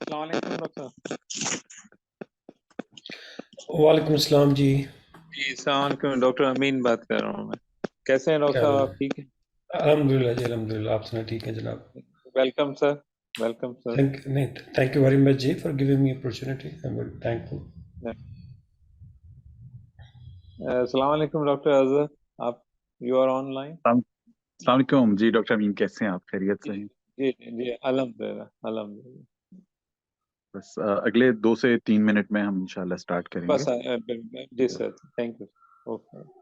अस्सलाम वालेकुम डॉक्टर। वालेकुम अस्सलाम जी। जी अस्सलाम वालेकुम, डॉक्टर अमीन बात कर रहा हूँ मैं। कैसे हैं डॉक्टर क्या साहब, हाल आप ठीक हैं? है? अल्हम्दुलिल्लाह जी, अल्हम्दुलिल्लाह। आप सुना ठीक है जनाब? Welcome sir. Welcome sir. Thank you very much ji for giving me opportunity. I am very thankful. अस्सलाम वालेकुम डॉक्टर अजहर, आप यू आर ऑनलाइन? अस्सलाम वालेकुम जी। डॉक्टर अमीन कैसे हैं आप? खैरियत से जी हैं? जी जी, अल्हम्दुलिल्लाह अल्हम्दुलिल्लाह। बस अगले 2 से 3 मिनट में हम इंशाल्लाह स्टार्ट करेंगे। बस जी sir, thank you. Okay.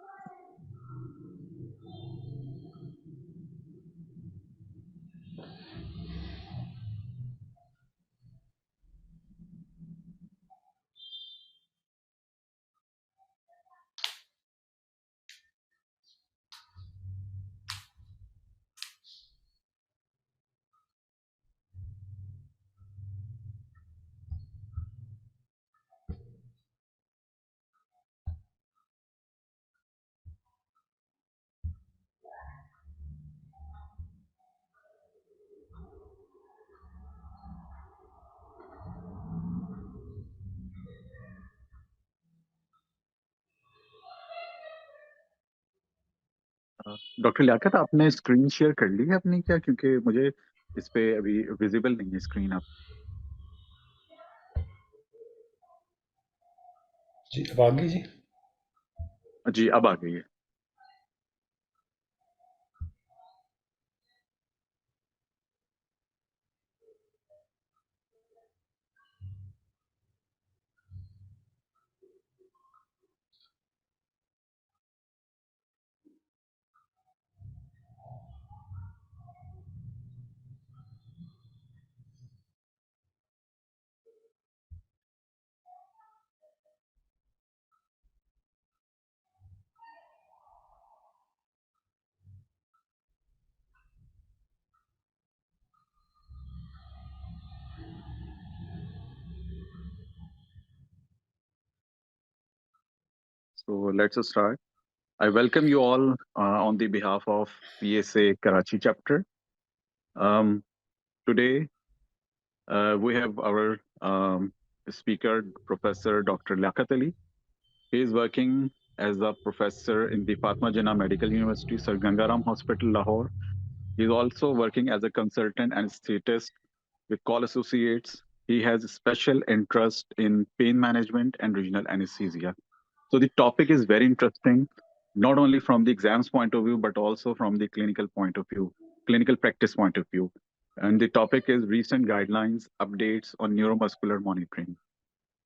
Doctor Liaquat, आपने स्क्रीन शेयर कर ली है अपनी क्या? क्योंकि मुझे इस पे अभी विजिबल नहीं है स्क्रीन। आप जी अब आगे जी। जी अब आ गई है। So let's start. I welcome you all on the behalf of PSA Karachi chapter. Um, Today we have our speaker, Professor Dr. Liaqat Ali. He is working as a professor in the Fatma Jinnah Medical University, Sir Gangaram Hospital, Lahore. He is also working as a consultant anesthetist with Call Associates. He has a special interest in pain management and regional anesthesia. So the topic is very interesting, not only from the exams point of view, but also from the clinical point of view, clinical practice point of view. And the topic is recent guidelines, updates on neuromuscular monitoring.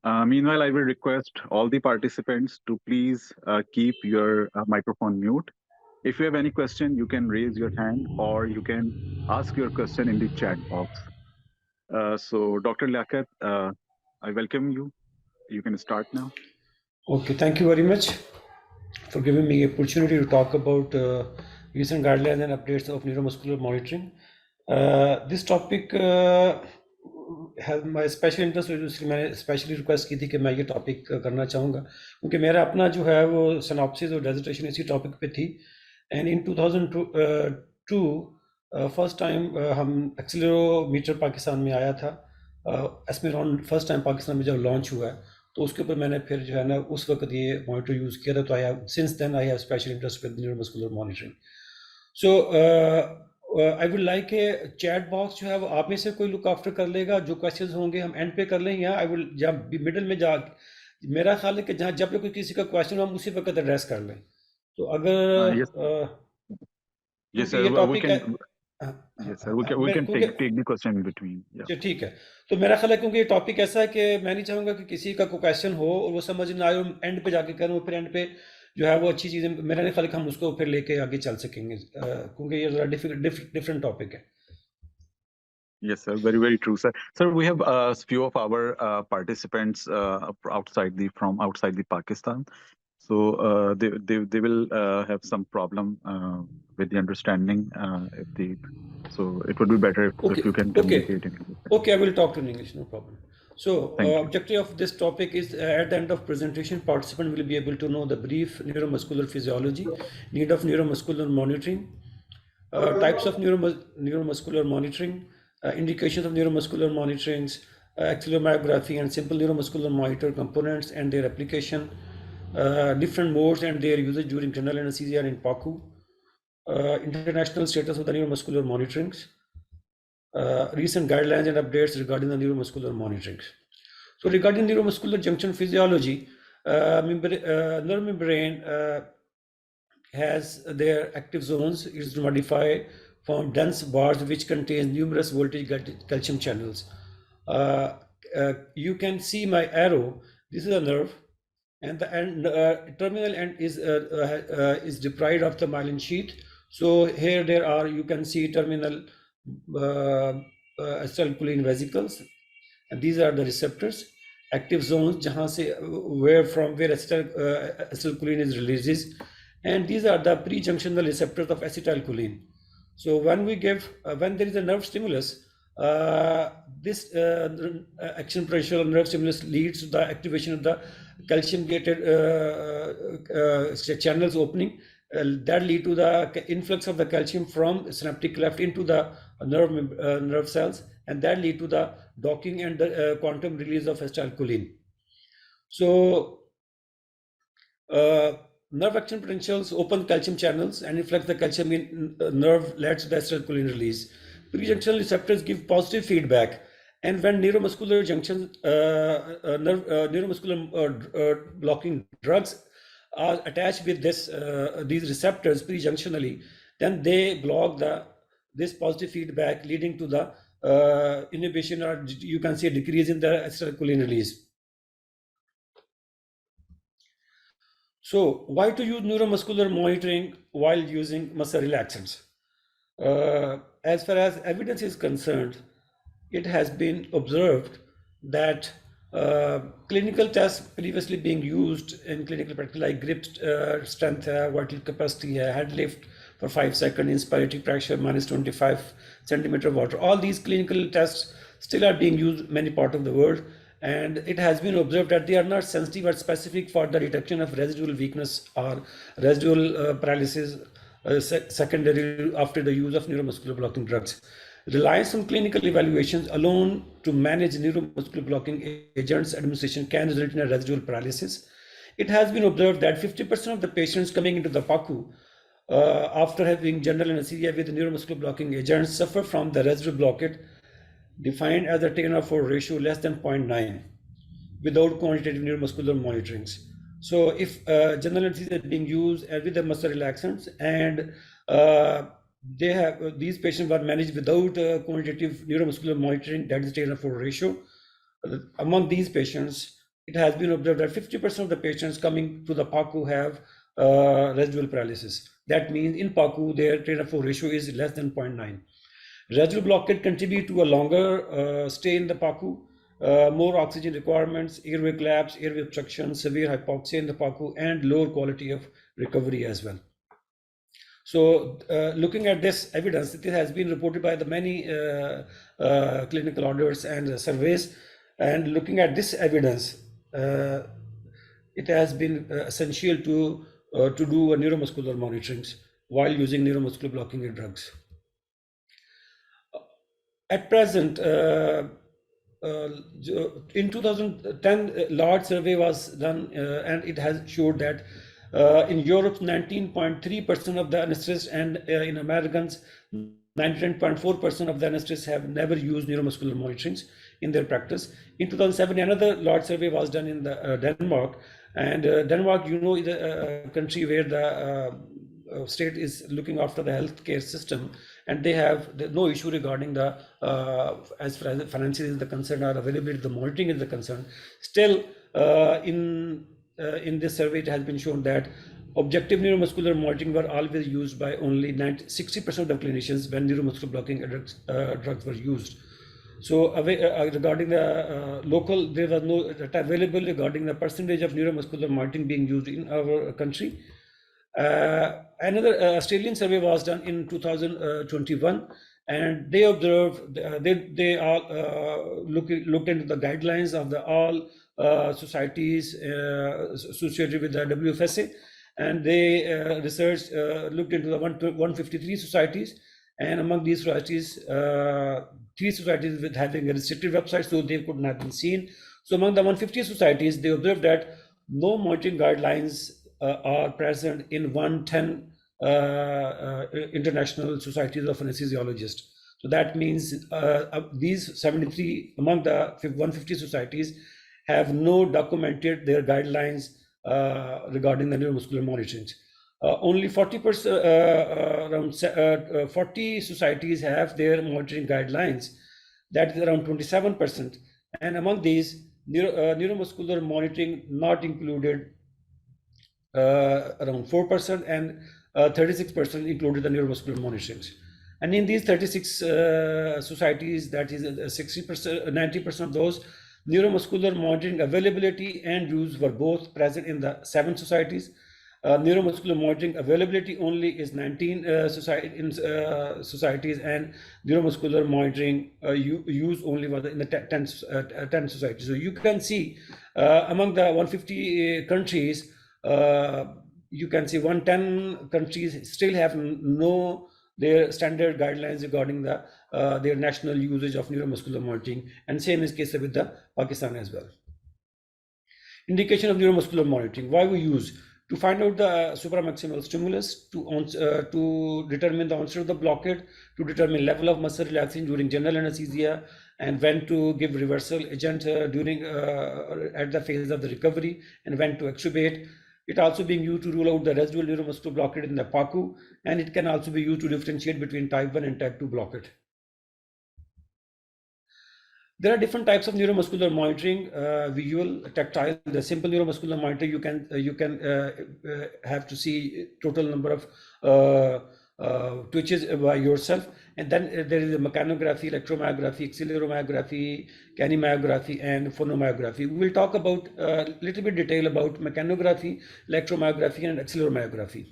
Meanwhile, I will request all the participants to please keep your microphone mute. If you have any question, you can raise your hand or you can ask your question in the chat box. So, Dr. Liaqat, I welcome you. You can start now. Okay, thank you very much for giving me opportunity to talk about recent guidelines and updates of neuromuscular monitoring. This topic has my special interest, इसलिए मैंने specially request की थी कि मैं ये topic करना चाहूँगा, क्योंकि मेरा अपना जो है वो सिनॉप्सिस और डिसर्टेशन इसी टॉपिक पे थी। एंड इन 2002 फर्स्ट टाइम हम एक्सीलरोमीटर पाकिस्तान में आया था। एस्मेरॉन फर्स्ट टाइम पाकिस्तान में जब लॉन्च हुआ है, तो उसके ऊपर मैंने फिर जो है ना उस वक्त ये मॉनिटर यूज़ किया था। तो I have since then I have special interest with neuromuscular monitoring. So I would like a chat box जो है वो आप में से कोई लुक आफ्टर कर लेगा। जो क्वेश्चंस होंगे हम एंड पे कर लेंगे, या आई विल जब मिडिल में जा, मेरा ख्याल है कि जहाँ जब भी कोई किसी का क्वेश्चन हम उसी वक्त एड्रेस कर लें। तो Yes, अगर yes, क्योंकि sir. ये We टॉपिक है, can. Yes, sir. We can क्योंकि take the question in between. Yeah. जी ठीक है। तो मेरा ख्याल है क्योंकि ये टॉपिक ऐसा है कि मैं नहीं चाहूँगा कि किसी का कोई क्वेश्चन हो और वो समझ ना आए और एंड पे जाके करें, फिर एंड पे जो है वो अच्छी चीज़ें, मेरा नहीं ख्याल है कि हम उसको फिर लेके आगे चल सकेंगे, क्योंकि ये ज़रा डिफरेंट टॉपिक है। Yes, sir. Very, very true, sir. Sir, we have a few of our participants from outside the Pakistan. So they will have some problem with the understanding. So it would be better Okay, if you can okay, communicate in English. okay, I will talk in English, no problem. So, Thank you. objective of this topic is at the end of presentation, participant will be able to know the brief neuromuscular physiology, need of neuromuscular monitoring, types of neuromuscular monitoring, indications of neuromuscular monitorings, accelerometry and simple neuromuscular monitor components and their application, different modes and their usage during general anesthesia in PACU, international status of the neuromuscular monitorings, recent guidelines and updates regarding the neuromuscular monitorings. So regarding neuromuscular junction physiology, nerve membrane has their active zones is modified from dense bars which contains numerous voltage calcium channels. You can see my arrow. This is a nerve, and the terminal end is deprived of the myelin sheath. So here you can see terminal acetylcholine vesicles, and these are the receptors, active zones, where acetylcholine is released, and these are the pre-junctional receptors of acetylcholine. So when there is a nerve stimulus, this action potential nerve stimulus leads to the activation of the calcium-gated channels opening, that lead to the influx of the calcium from synaptic cleft into the nerve cells, and that lead to the docking and the quantum release of acetylcholine. So nerve action potentials open calcium channels and influx the calcium in nerve, leads to the acetylcholine release. Prejunctional receptors give positive feedback, and when neuromuscular junctions, neuromuscular blocking drugs are attached with these receptors prejunctionally, then they block this positive feedback, leading to the inhibition, or you can see a decrease in the acetylcholine release. So why to use neuromuscular monitoring while using muscle relaxants? As far as evidence is concerned, it has been observed that clinical tests previously being used in clinical practice, like grip strength, vertical capacity, head lift for 5 seconds, inspiratory pressure minus 25 centimeter water, all these clinical tests still are being used many parts of the world, and it has been observed that they are not sensitive or specific for the detection of residual weakness or residual paralysis secondary after the use of neuromuscular blocking drugs. Reliance on clinical evaluations alone to manage neuromuscular blocking agents administration can result in a residual paralysis. It has been observed that 50% of the patients coming into the PACU after having general anesthesia with neuromuscular blocking agents suffer from the residual blockade, defined as a 10/4 ratio less than 0.9 without quantitative neuromuscular monitorings. So if general anesthesia is being used with the muscle relaxants, and these patients were managed without quantitative neuromuscular monitoring, that is 10/4 ratio. Among these patients, it has been observed that 50% of the patients coming to the PACU have residual paralysis. That means in PACU, their 10/4 ratio is less than 0.9. Residual blockade contribute to a longer stay in the PACU, more oxygen requirements, airway collapse, airway obstruction, severe hypoxia in the PACU, and lower quality of recovery as well. So looking at this evidence, it has been reported by the many clinical audits and surveys, and looking at this evidence, it has been essential to do a neuromuscular monitoring while using neuromuscular blocking drugs. At present, in 2010, a large survey was done, and it has showed that in Europe, 19.3% of the anesthetists, and in Americans, 99.4% of the anesthetists have never used neuromuscular monitorings in their practice. In 2007, another large survey was done in Denmark, and Denmark, is a country where the state is looking after the healthcare system, and they have no issue regarding the as far as the finances is the concern or availability of the monitoring is the concern. Still, in this survey, it has been shown that objective neuromuscular monitoring were always used by only 60% of the clinicians when neuromuscular blocking drugs were used. So regarding the local, there was no data available regarding the percentage of neuromuscular monitoring being used in our country. Another Australian survey was done in 2021, and they observed they all looked into the guidelines of all societies associated with the WFSA, and they looked into the 153 societies, and among these societies, 3 societies with having a restricted website, so they could not have been seen. So among the 150 societies, they observed that no monitoring guidelines are present in 110 international societies of anesthesiologists. So that means these 73 among the 150 societies have no documented their guidelines regarding the neuromuscular monitoring. Only 40%, around 40 societies have their monitoring guidelines. That is around 27%. And among these, neuromuscular monitoring not included around 4%, and 36% included the neuromuscular monitoring. And in these 36 societies, that is 60%, 90% of those, neuromuscular monitoring availability and use were both present in the 7 societies. Neuromuscular monitoring availability only is 19 societies, and neuromuscular monitoring use only was in the 10 societies. So you can see among the 150 countries, you can see 110 countries still have no their standard guidelines regarding the their national usage of neuromuscular monitoring, and same is case with the Pakistan as well. Indication of neuromuscular monitoring. Why we use? To find out the supramaximal stimulus, to determine the onset of the blockade, to determine level of muscle relaxation during general anesthesia, and when to give reversal agent during at the phase of the recovery, and when to extubate. It also being used to rule out the residual neuromuscular blockade in the PACU, and it can also be used to differentiate between type 1 and type 2 blockade. There are different types of neuromuscular monitoring: visual, tactile. The simple neuromuscular monitor, you can have to see total number of twitches by yourself, and then there is a mechanography, electromyography, accelerometry, kinemyography, and phonomyography. We will talk about little bit detail about mechanography, electromyography, and accelerometry.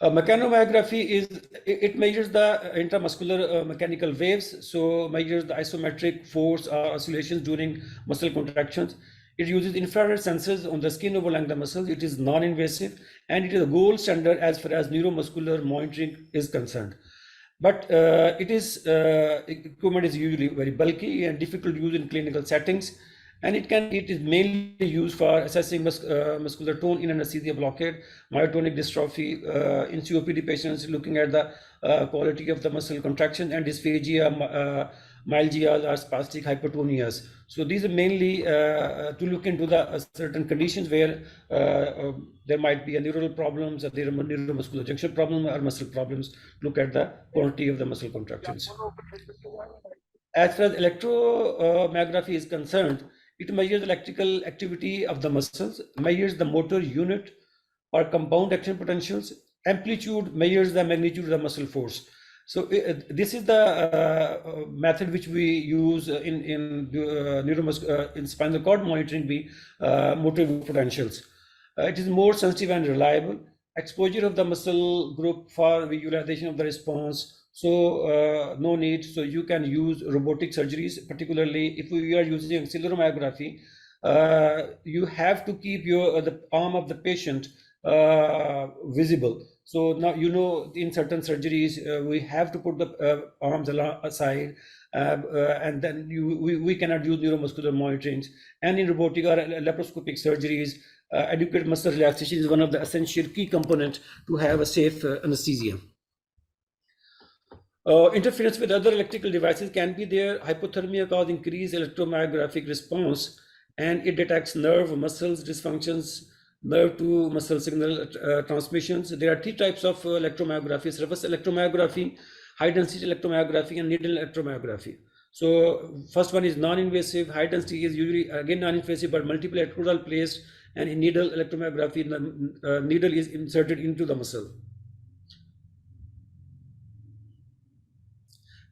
Mechanomyography it measures the intramuscular mechanical waves, so measures the isometric force or oscillations during muscle contractions. It uses infrared sensors on the skin overlying the muscles. It is non-invasive, and it is a gold standard as far as neuromuscular monitoring is concerned. But equipment is usually very bulky and difficult to use in clinical settings, and it is mainly used for assessing muscular tone in anesthesia blockade, myotonic dystrophy, in COPD patients, looking at the quality of the muscle contraction, and dysphagia, myalgias or spastic hypotonias. So these are mainly to look into the certain conditions where there might be a neural problems, or there are neuromuscular junction problem or muscle problems. Look at the quality of the muscle contractions. As far as electromyography is concerned, it measures electrical activity of the muscles, measures the motor unit or compound action potentials. Amplitude measures the magnitude of the muscle force. So this is the method which we use in spinal cord monitoring the motor potentials. It is more sensitive and reliable. Exposure of the muscle group for visualization of the response. So no need. So you can use robotic surgeries, particularly if we are using accelerometry. You have to keep the arm of the patient visible. So now in certain surgeries we have to put the arms aside, and then we cannot use neuromuscular monitoring. And in robotic or laparoscopic surgeries, adequate muscle relaxation is one of the essential key components to have a safe anesthesia. Interference with other electrical devices can be there. Hypothermia cause increased electromyographic response, and it detects nerve muscles dysfunctions, nerve to muscle signal transmissions. There are 3 types of electromyography: surface electromyography, high density electromyography, and needle electromyography. So first one is non-invasive. High density is usually again non-invasive, but multiple electrodes are placed, and in needle electromyography, the needle is inserted into the muscle.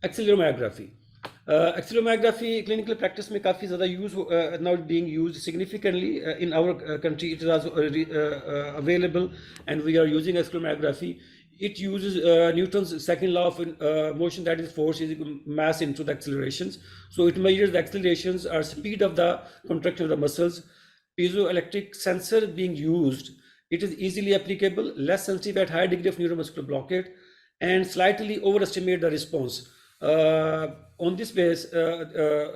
Accelerometry. Accelerometry clinical practice में काफी ज़्यादा use now being used significantly in our country. It is also available, and we are using accelerometry. It uses Newton's second law of motion, that is force is equal to mass into the accelerations. So it measures the accelerations or speed of the contraction of the muscles. Piezoelectric sensor being used. It is easily applicable, less sensitive at high degree of neuromuscular blockade, and slightly overestimate the response. on this base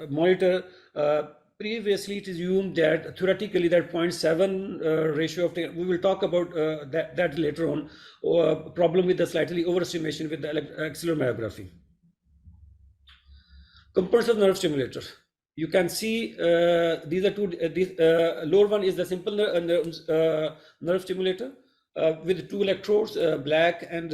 monitor, previously it is assumed that theoretically that 0.7 ratio of we will talk about that later on, problem with the slightly overestimation with the accelerometry. Components of nerve stimulator. You can see these are two. This lower one is the simple nerve stimulator with two electrodes, black and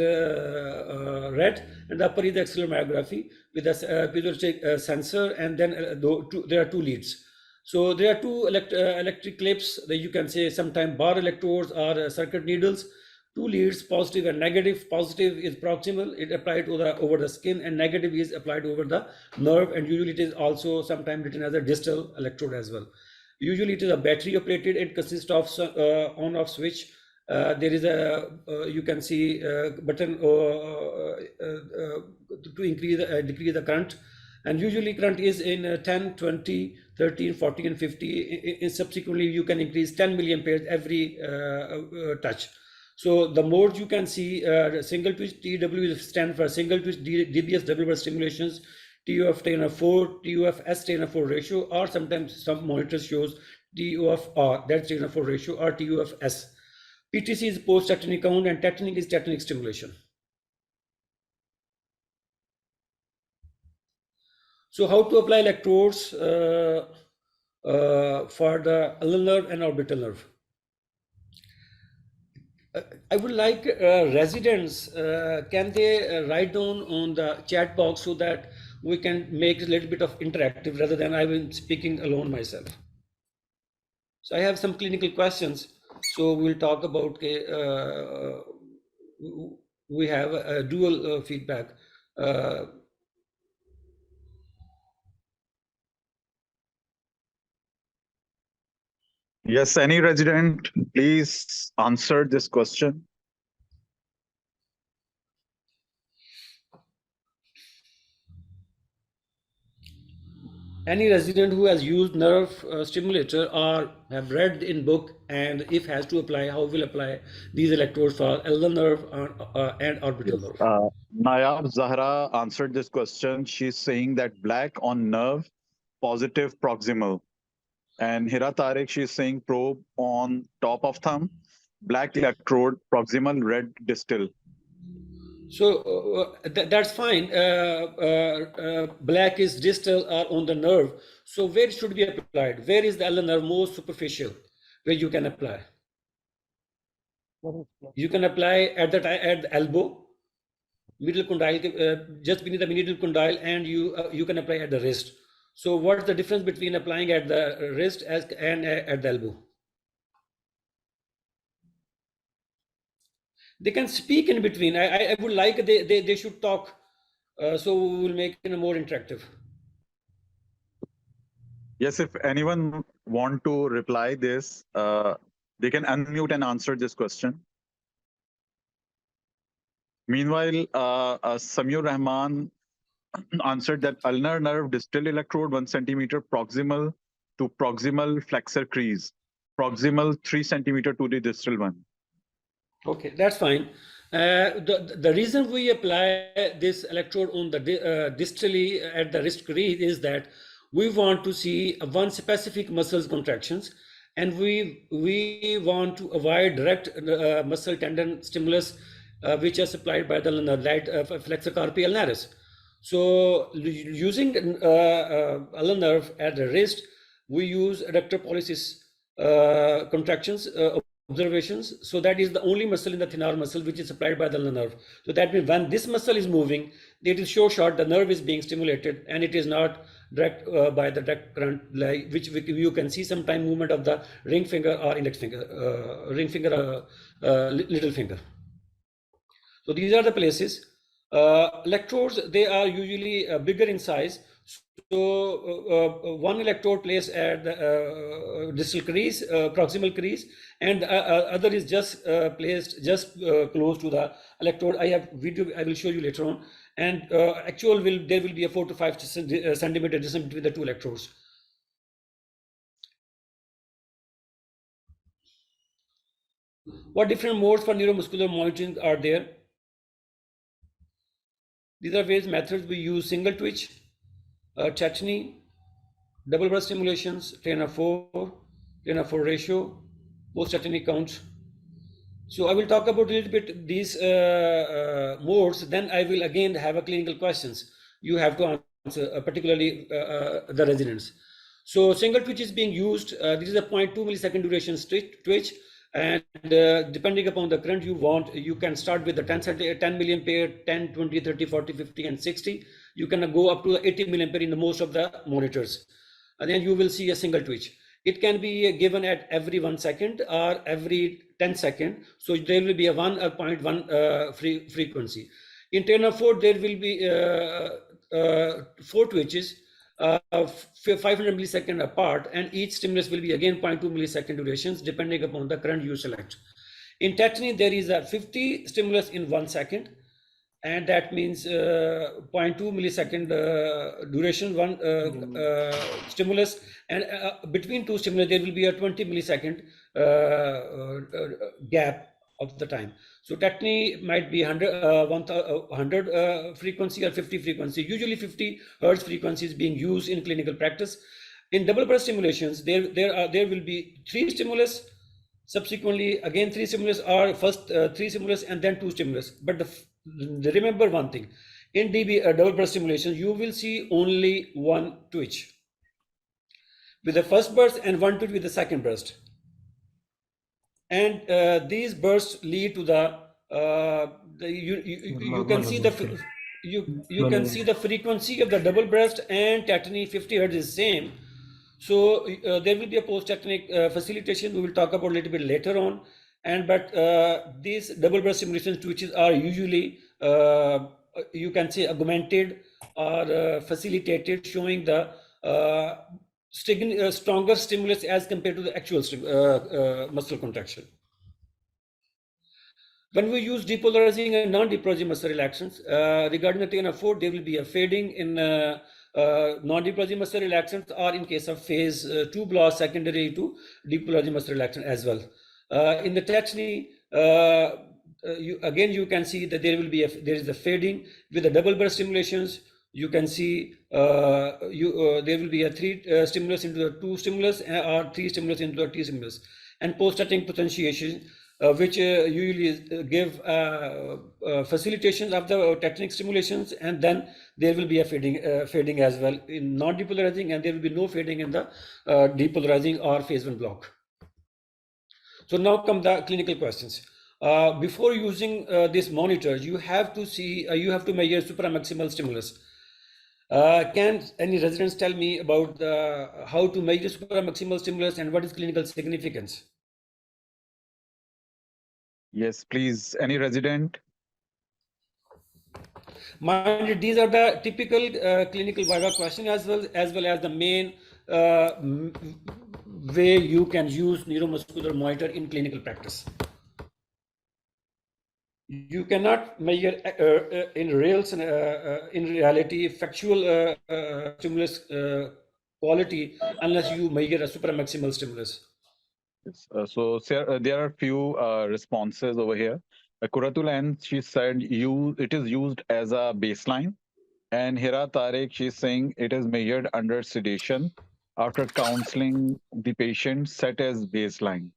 red, and the upper is the accelerometry with a piezoelectric sensor, and then there are two leads. So there are two electric clips that you can say sometimes bar electrodes or circuit needles. Two leads, positive and negative. Positive is proximal, it applied to the over the skin, and negative is applied over the nerve, and usually it is also sometimes written as a distal electrode as well. Usually it is a battery operated. It consists of on off switch. There is a you can see button to increase decrease the current, and usually current is in 10, 20, 13, 40 and 50. In subsequently you can increase 10 milliamperes every touch. So the modes you can see, single twitch TW stand for single twitch DBS double burst stimulations, TUF 10 of 4, TUF S 10 of 4 ratio, or sometimes some monitors shows TUF R, that's 10 of 4 ratio, or TUF S. PTC is post tetanic count, and tetanic is tetanic stimulation. So how to apply electrodes for the ulnar nerve and orbital nerve? I would like residents, can they write down on the chat box so that we can make a little bit of interactive rather than I've been speaking alone myself. So I have some clinical questions. So we'll talk about, we have a dual feedback. Yes, any resident, please answer this question. Any resident who has used nerve stimulator or have read in book, and if has to apply, how will apply these electrodes for ulnar nerve and orbital nerve? Nayab Zahra answered this question. She's saying that black on nerve, positive proximal. And Hira Tariq, she's saying probe on top of thumb, black electrode, proximal, red distal. So that's fine. Black is distal or on the nerve. So where should be applied? Where is the ulnar nerve most superficial where you can apply? You can apply at the elbow, middle condyle, just beneath the middle condyle, and you can apply at the wrist. So what's the difference between applying at the wrist and at the elbow? They can speak in between. I would like they should talk, so we will make it more interactive. Yes, if anyone want to reply this, they can unmute and answer this question. Meanwhile, Samir Rahman answered that ulnar nerve distal electrode 1 centimeter proximal to proximal flexor crease, proximal 3 centimeter to the distal one. Okay, that's fine. The reason we apply this electrode on the distally at the wrist crease is that we want to see one specific muscle's contractions, and we want to avoid direct muscle tendon stimulus which are supplied by the flexor carpi ulnaris. So using ulnar nerve at the wrist, we use adductor pollicis contractions observations. So that is the only muscle in the thenar muscle which is supplied by the ulnar nerve. So that means when this muscle is moving, it is so short, the nerve is being stimulated, and it is not direct by the direct current, like which you can see sometime movement of the ring finger or index finger, little finger. So these are the places. Electrodes, they are usually bigger in size. So one electrode placed at the distal crease, proximal crease, and other is just placed just close to the electrode. I have video, I will show you later on. And there will be a 4 to 5 centimeter distance between the two electrodes. What different modes for neuromuscular monitoring are there? These are various methods. We use single twitch, tetany, double burst stimulations, 10/4 ratio, post-tetany counts. So I will talk about a little bit these modes. Then I will again have a clinical questions you have to answer, particularly the residents. So single twitch is being used. This is a 0.2 millisecond duration twitch, and depending upon the current you want, you can start with the 10 milliampere, 10, 20, 30, 40, 50, and 60. You can go up to 80 milliampere in the most of the monitors. And then you will see a single twitch. It can be given at every 1 second or every 10 seconds. So there will be a 1 or 0.1 frequency. In 10/4, there will be 4 twitches, 500 milliseconds apart, and each stimulus will be again 0.2 millisecond durations depending upon the current you select. In tetany, there is a 50 stimulus in 1 second, and that means 0.2 millisecond duration, one stimulus, and between two stimulus there will be a 20 millisecond gap of the time. So tetany might be 100 frequency or 50 frequency. Usually 50 hertz frequency is being used in clinical practice. In double burst stimulations, there will be 3 stimulus, subsequently again 3 stimulus, or first 3 stimulus and then 2 stimulus. But remember one thing, in DB double burst stimulation, you will see only one twitch with the first burst and one twitch with the second burst. And these bursts lead to the you can see the you can see the frequency of the double burst and tetany 50 hertz is same. So there will be a post-tetanic facilitation we will talk about a little bit later on. And but these double burst simulation twitches are usually you can say augmented or facilitated, showing the stronger stimulus as compared to the actual muscle contraction. When we use depolarizing and non-depolarizing muscle relaxants, regarding the 10/4, there will be a fading in non-depolarizing muscle relaxants, or in case of phase 2 block secondary to depolarizing muscle relaxant as well. In the tetany, you can see that there is a fading with the double burst stimulations. You can see there will be a 3 stimulus into the 2 stimulus, or 3 stimulus into the T stimulus, and post-tetanic potentiation, which usually give facilitation of the tetanic stimulations, and then there will be a fading as well in non-depolarizing, and there will be no fading in the depolarizing or phase 1 block. So now come the clinical questions. Before using this monitor, you have to measure supramaximal stimulus. Can any residents tell me about how to measure supramaximal stimulus and what is clinical significance? Yes, please. Any resident? Mind you, these are the typical clinical viva question, as well as the main way you can use neuromuscular monitor in clinical practice. You cannot measure in reality factual stimulus quality unless you measure a supramaximal stimulus. Yes. So there are few responses over here. Kuratul, and she said it is used as a baseline. And Hira Tarek, she's saying it is measured under sedation after counseling the patient set as baseline,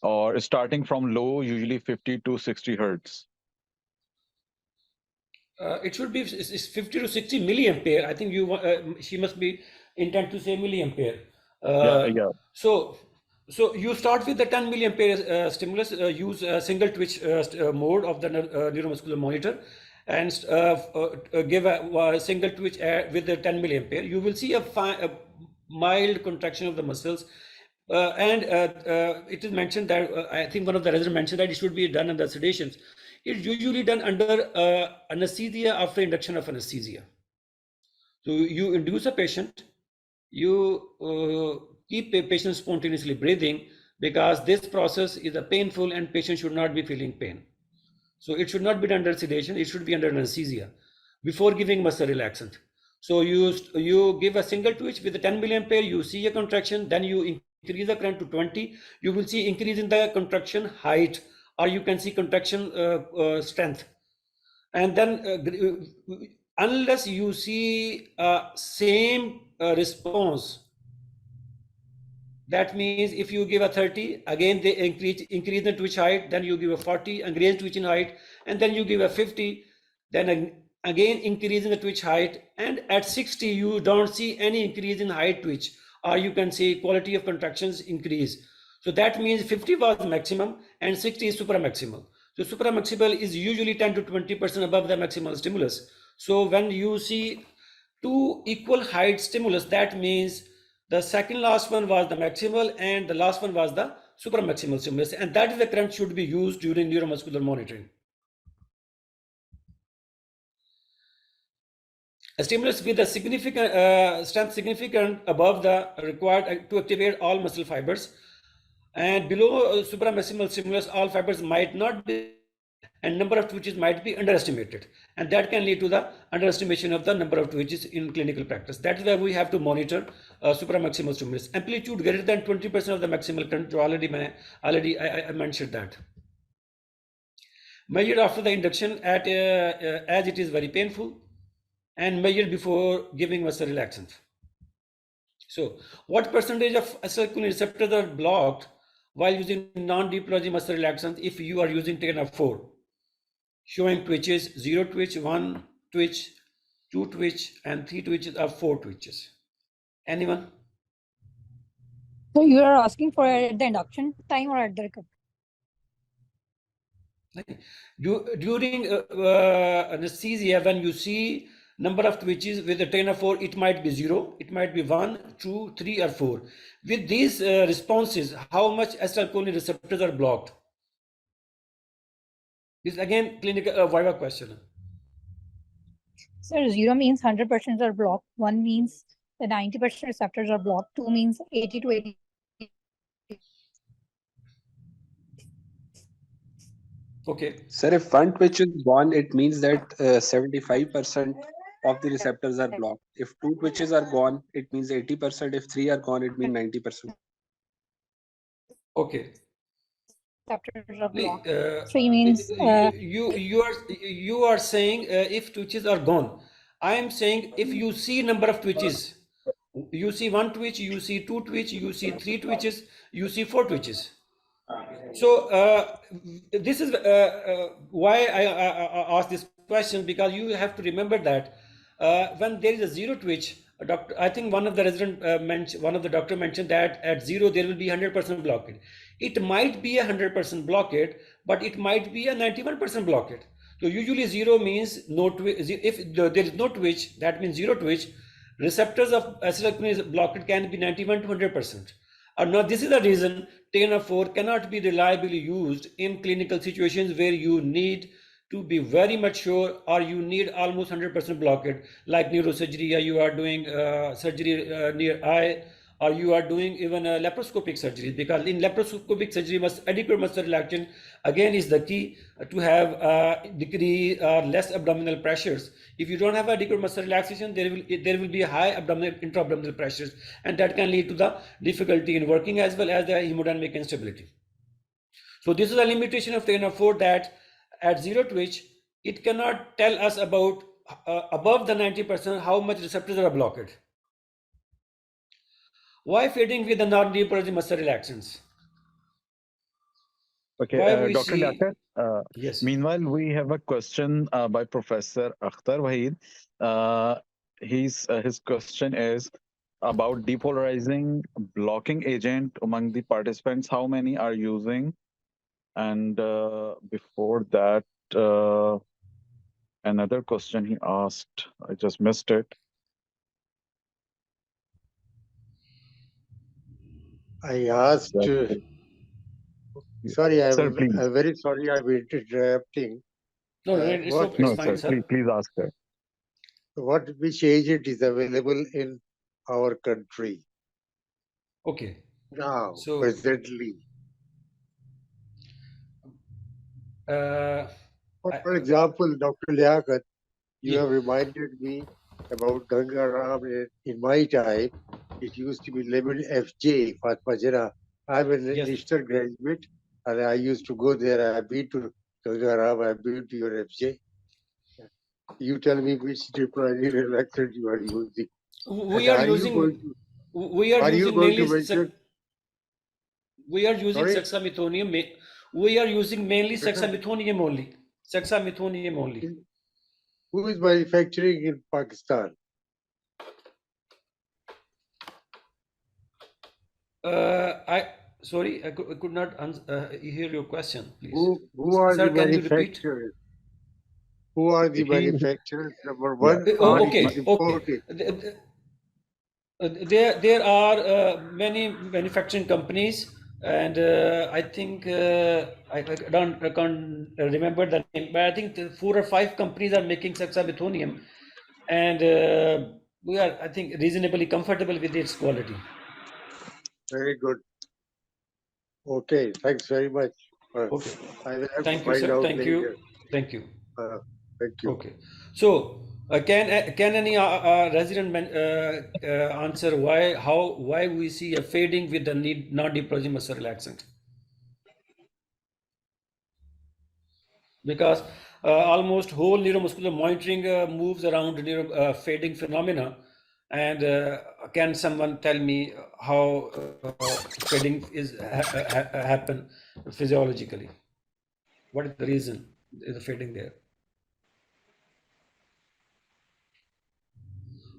or starting from low, usually 50 to 60 hertz. It should be 50 to 60 milliampere. I think she must be intent to say milliampere. Yeah. So you start with the 10 milliampere stimulus, use a single twitch mode of the neuromuscular monitor, and give a single twitch with the 10 milliampere. You will see a mild contraction of the muscles. And it is mentioned that I think one of the residents mentioned that it should be done under sedations. It's usually done under anesthesia after induction of anesthesia. So you induce a patient, you keep a patient spontaneously breathing, because this process is a painful and patient should not be feeling pain. So it should not be done under sedation, it should be under anesthesia before giving muscle relaxant. So you give a single twitch with a 10 milliampere, you see a contraction, then you increase the current to 20, you will see increase in the contraction height, or you can see contraction strength. And then unless you see same response, that means if you give a 30, again they increase the twitch height, then you give a 40, increase twitch in height, and then you give a 50, then again increasing the twitch height, and at 60 you don't see any increase in height twitch, or you can say quality of contractions increase. So that means 50 was maximum and 60 is supramaximal. So supramaximal is usually 10 to 20% above the maximal stimulus. So when you see two equal height stimulus, that means the second last one was the maximal and the last one was the supramaximal stimulus, and that is the current should be used during neuromuscular monitoring. A stimulus with a significant strength significant above the required to activate all muscle fibers, and below supramaximal stimulus all fibers might not be, and number of twitches might be underestimated, and that can lead to the underestimation of the number of twitches in clinical practice. That is why we have to monitor supramaximal stimulus. Amplitude greater than 20% of the maximal current. I mentioned that. Measured after the induction at as it is very painful, and measured before giving muscle relaxant. So, what percentage of acetylcholine receptors are blocked while using non-depolarizing muscle relaxant if you are using TNF4? Showing twitches: 0 twitch, 1 twitch, 2 twitch, and 3 twitches or 4 twitches. Anyone? So you are asking for at the induction time or at the recovery? During anesthesia, when you see number of twitches with the TNF4, it might be 0, it might be 1, 2, 3, or 4. With these responses, how much acetylcholine receptors are blocked? This is again clinical viva question. Sir, 0 means 100% are blocked. 1 means the 90% receptors are blocked. 2 means 80 to 80. Okay. Sir, if one twitch is gone, it means that 75% of the receptors are blocked. If two twitches are gone, it means 80%. If three are gone, it means 90%. Okay. Receptors are blocked. 3 means you are saying if twitches are gone. I am saying if you see number of twitches, you see 1 twitch, you see 2 twitch, you see 3 twitches, you see 4 twitches. So this is why I asked this question, because you have to remember that when there is a 0 twitch, doctor, I think one of the doctor mentioned that at 0 there will be 100% blockade. It might be 100% blockade, but it might be a 91% blockade. So usually 0 means no twitch. If there is no twitch, that means 0 twitch. Receptors of acetylcholine blockade can be 91 to 100%. Now this is the reason TNF4 cannot be reliably used in clinical situations where you need to be very much sure, or you need almost 100% blockade, like neurosurgery, or you are doing surgery near eye, or you are doing even a laparoscopic surgery, because in laparoscopic surgery, adequate muscle relaxation again is the key to have degree less abdominal pressures. If you don't have adequate muscle relaxation, there will be high intra-abdominal pressures, and that can lead to the difficulty in working as well as the hemodynamic instability. So this is a limitation of TNF4, that at 0 twitch, it cannot tell us about above the 90% how much receptors are blocked. Why fading with the non-depolarizing muscle relaxants? Okay, Dr. Liaqat, yes. Meanwhile, we have a question by Professor Akhtar Wahid. His question is about depolarizing blocking agent among the participants. How many are using? And before that, another question he asked, I just missed it. I asked, sorry, Sir, please. I'm very sorry I'm interrupting. No, it's fine, sir. Please ask her. Which agent is available in our country? Okay. Now, So, presently. For example, Dr. Liaqat, you have reminded me about Gangaram. In my time, it used to be labeled FJ, Fatma Jannah. I'm an Eastern graduate, and I used to go there. I've been to Gangaram, I've been to your FJ. You tell me which diplomatic relaxant you are using. We And are using mainly mention? we are using Sorry? hexamethonium. We are using mainly hexamethonium only. Hexamethonium only. Who is manufacturing in Pakistan? Sorry, I could not hear your question, please. Who are Sir, the can you repeat? manufacturers? Who are the He- manufacturers? Number one, Oh, or okay, it is imported? There are many manufacturing companies, and I think I can't remember the name, but I think 4 or 5 companies are making hexamethonium, and we are, I think, reasonably comfortable with its quality. Very good. Okay, thanks very much. Okay. I will have Thank to you, find sir. out Thank later. you. Thank you. Thank you. Okay. So, can any resident answer why we see a fading with the non-deploying muscle relaxant? Because almost whole neuromuscular monitoring moves around fading phenomena, and can someone tell me how fading is happen physiologically? What is the reason is the fading there?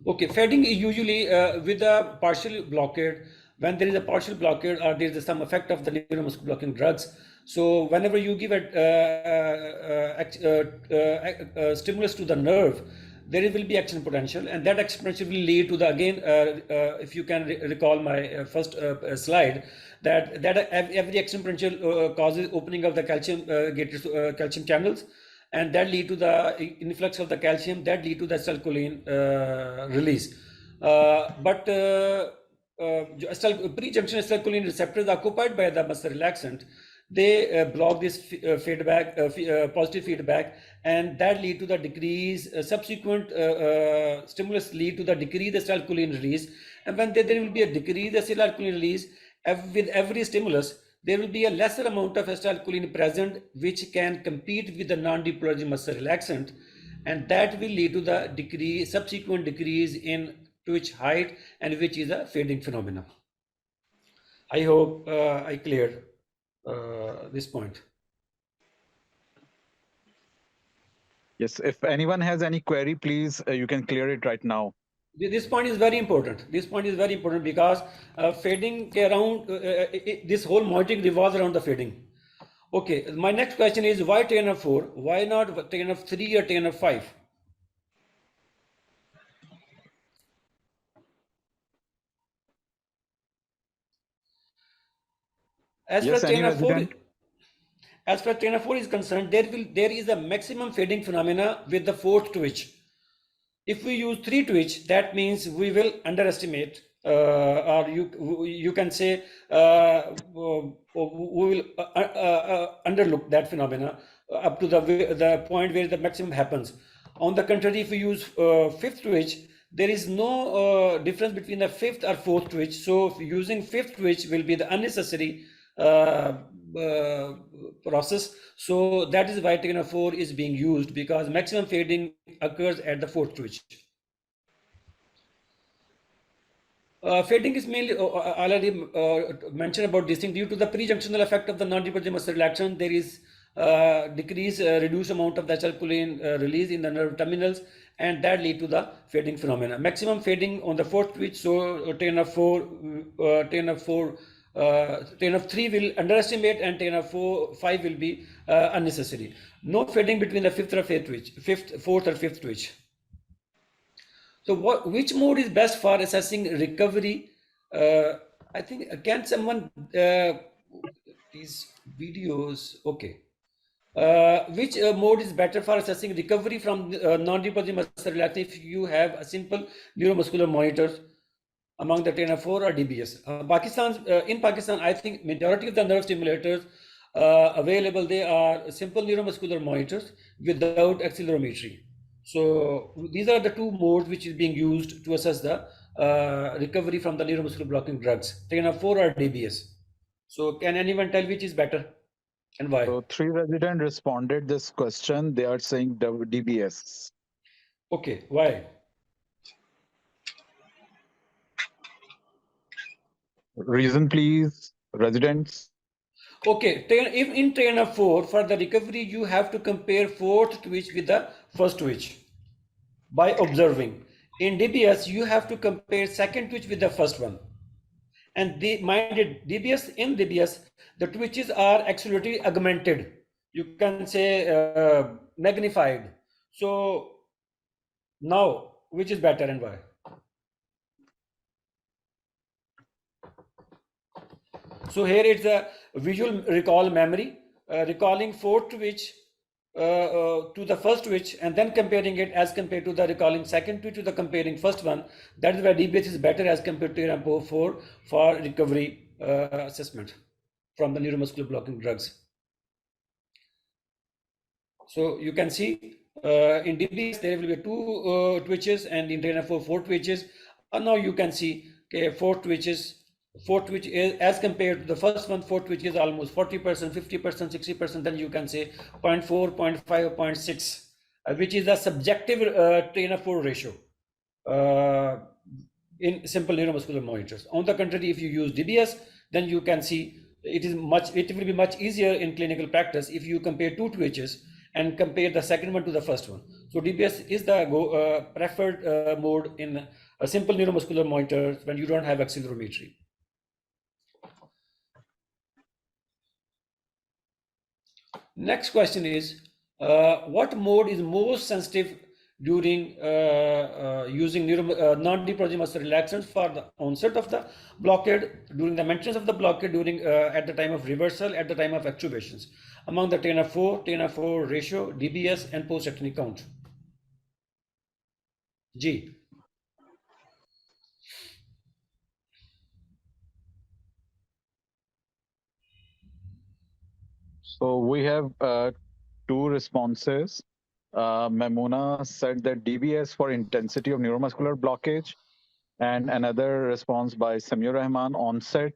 Okay, fading is usually with a partial blockade. When there is a partial blockade or there is some effect of the neuromuscular blocking drugs. So whenever you give a stimulus to the nerve, there will be action potential, and that action potential will lead to the, again, if you can recall my first slide, that every action potential causes opening of the calcium calcium channels, and that lead to the influx of the calcium, that lead to the acetylcholine release. But pre-junction acetylcholine receptors occupied by the muscle relaxant, they block this feedback, positive feedback, and that lead to the decrease. Subsequent stimulus lead to the decreased acetylcholine release, and when there will be a decreased acetylcholine release, with every stimulus, there will be a lesser amount of acetylcholine present, which can compete with the non-depolarizing muscle relaxant, and that will lead to the subsequent decrease in twitch height, and which is a fading phenomenon. I hope I cleared this point. Yes, if anyone has any query, please, you can clear it right now. This point is very important. This point is very important because fading around, this whole monitoring revolves around the fading. Okay, my next question is why TNF4? Why not TNF3 or TNF5? As Yes, far any as resident? TNF4 is concerned, there is a maximum fading phenomena with the 4th twitch. If we use 3 twitch, that means we will underestimate, or you can say we will underlook that phenomena up to the point where the maximum happens. On the contrary, if we use 5th twitch, there is no difference between the 5th or 4th twitch. So using 5th twitch will be the unnecessary process. So that is why TNF4 is being used, because maximum fading occurs at the 4th twitch. Fading is mainly already mentioned about this thing. Due to the pre-junctional effect of the non-depolarizing muscle relaxant, there is reduced amount of the acetylcholine release in the nerve terminals, and that lead to the fading phenomena. Maximum fading on the 4th twitch, so TNF3 will underestimate, and TNF5 will be unnecessary. No fading between the 5th or 5th twitch, 4th or 5th twitch. So which mode is best for assessing recovery? I think, can someone, these videos, okay. Which mode is better for assessing recovery from non-depolarizing muscle relaxation if you have a simple neuromuscular monitors among the TNF4 or DBS? In Pakistan, I think majority of the nerve stimulators available, they are simple neuromuscular monitors without accelerometry. So these are the 2 modes which is being used to assess the recovery from the neuromuscular blocking drugs, TNF4 or DBS. So can anyone tell which is better and why? So 3 residents responded this question. They are saying DBS. Okay, why? Reason, please, residents. Okay, if in trainer 4 for the recovery you have to compare fourth twitch with the first twitch by observing. In DBS you have to compare second twitch with the first one. And minded DBS, in DBS the twitches are actually augmented. You can say magnified. So now which is better and why? So here it's a visual recall memory, recalling fourth twitch to the first twitch and then comparing it as compared to the recalling second twitch to the comparing first one. That is why DBS is better as compared to RAMPO4 for recovery assessment from the neuromuscular blocking drugs. So you can see in DBS there will be two twitches and in RAMPO4 four twitches. Now you can see four twitches. Fourth twitch is, as compared to the first one, fourth twitch is almost 40%, 50%, 60%. Then you can say 0.4, 0.5, 0.6, which is the subjective trainer 4 ratio in simple neuromuscular monitors. On the contrary, if you use DBS, then you can see it will be much easier in clinical practice if you compare two twitches and compare the second one to the first one. So DBS is the preferred mode in a simple neuromuscular monitor when you don't have accelerometry. Next question is, what mode is most sensitive during using non-depressive muscle relaxants for the onset of the blockade, during the maintenance of the blockade, during at the time of reversal, at the time of extubations, among the 10/4 ratio, DBS, and post-actinic count? G. So we have two responses. Memuna said that DBS for intensity of neuromuscular blockage, and another response by Samir Rahman, onset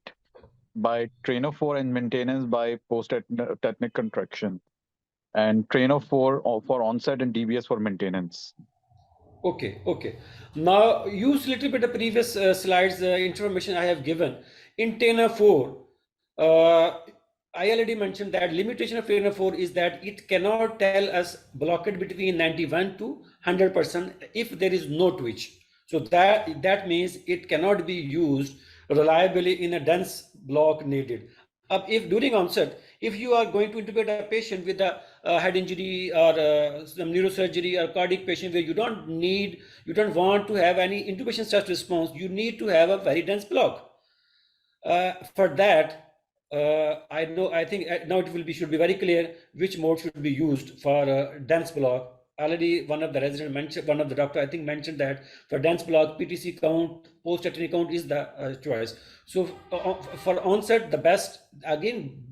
by trainer 4 and maintenance by post-tetanic contraction, and trainer 4 for onset and DBS for maintenance. Okay. Now use little bit of previous slides information I have given. In trainer 4, I already mentioned that limitation of trainer 4 is that it cannot tell us blockade between 91 to 100% if there is no twitch. So that means it cannot be used reliably in a dense block needed. If during onset, if you are going to intubate a patient with a head injury or some neurosurgery or cardiac patient where you don't want to have any intubation stress response, you need to have a very dense block. For that, I think now should be very clear which mode should be used for a dense block. Already one of the residents mentioned, one of the doctor I think mentioned that for dense block, PTC count, post-tetanic count is the choice. So for onset, the best, again,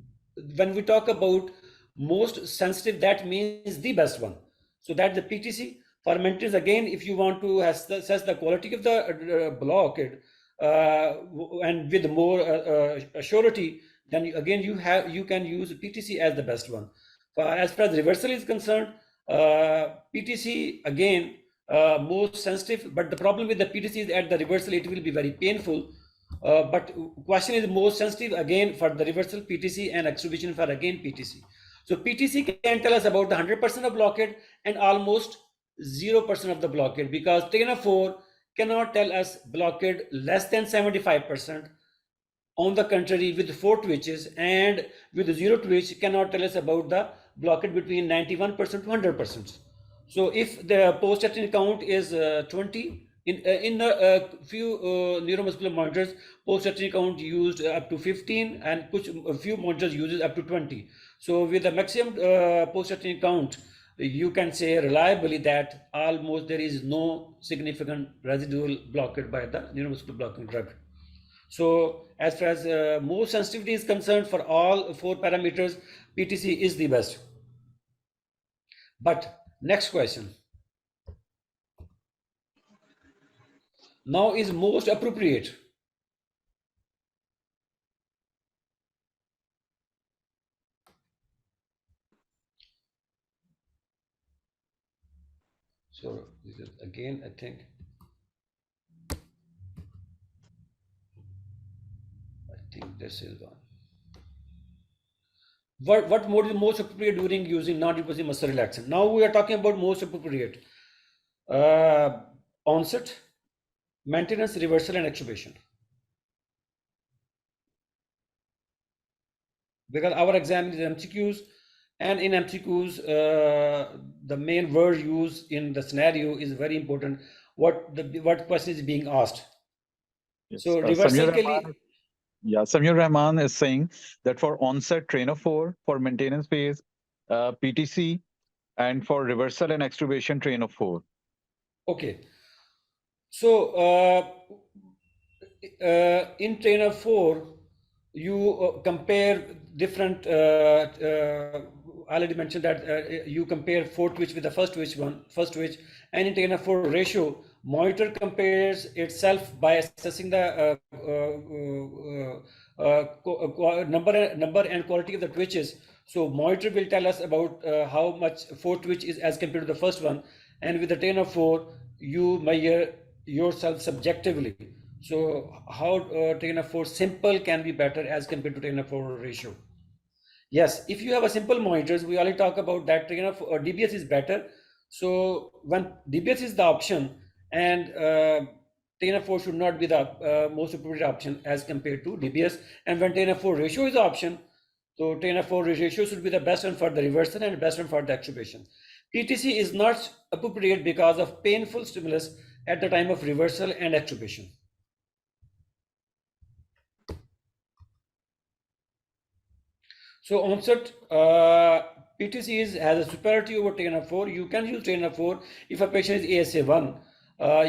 when we talk about most sensitive, that means the best one. So that the PTC. For maintenance, again, if you want to assess the quality of the blockade and with more surety, then you can use PTC as the best one. As far as reversal is concerned, PTC again most sensitive, but the problem with the PTC is at the reversal it will be very painful. But question is most sensitive again for the reversal PTC and extubation for again PTC. So PTC can tell us about the 100% of blockade and almost 0% of the blockade, because trainer 4 cannot tell us blockade less than 75%. On the contrary, with 4 twitches and with 0 twitch cannot tell us about the blockade between 91% to 100%. So if the post-tetanic count is 20, in a few neuromuscular monitors, post-tetanic count used up to 15 and a few monitors uses up to 20. So with the maximum post-tetanic count, you can say reliably that almost there is no significant residual blockade by the neuromuscular blocking drug. So as far as more sensitivity is concerned, for all 4 parameters, PTC is the best. But next question. Now is most appropriate. So this is again, I think. This is one. What mode is most appropriate during using non-depressive muscle relaxant? Now we are talking about most appropriate. Onset, maintenance, reversal, and extubation. Because our exam is MCQs, and in MCQs, the main word used in the scenario is very important. What question is being asked? Yes. So reversal ke liye, Samir Rahman is saying that for onset trainer 4, for maintenance phase, PTC, and for reversal and extubation trainer 4. okay. So in trainer 4, you compare different. I already mentioned that you compare fourth twitch with the first twitch, and in trainer 4 ratio, monitor compares itself by assessing the number and quality of the twitches. So monitor will tell us about how much fourth twitch is as compared to the first one, and with the trainer 4, you measure yourself subjectively. So how trainer 4 simple can be better as compared to trainer 4 ratio? Yes, if you have a simple monitors, we already talk about that trainer DBS is better. So when DBS is the option, and trainer 4 should not be the most appropriate option as compared to DBS. And when trainer 4 ratio is the option, so trainer 4 ratio should be the best one for the reversal and best one for the extubation. PTC is not appropriate because of painful stimulus at the time of reversal and extubation. So onset PTC has a superiority over trainer 4. You can use trainer 4 if a patient is ASA 1.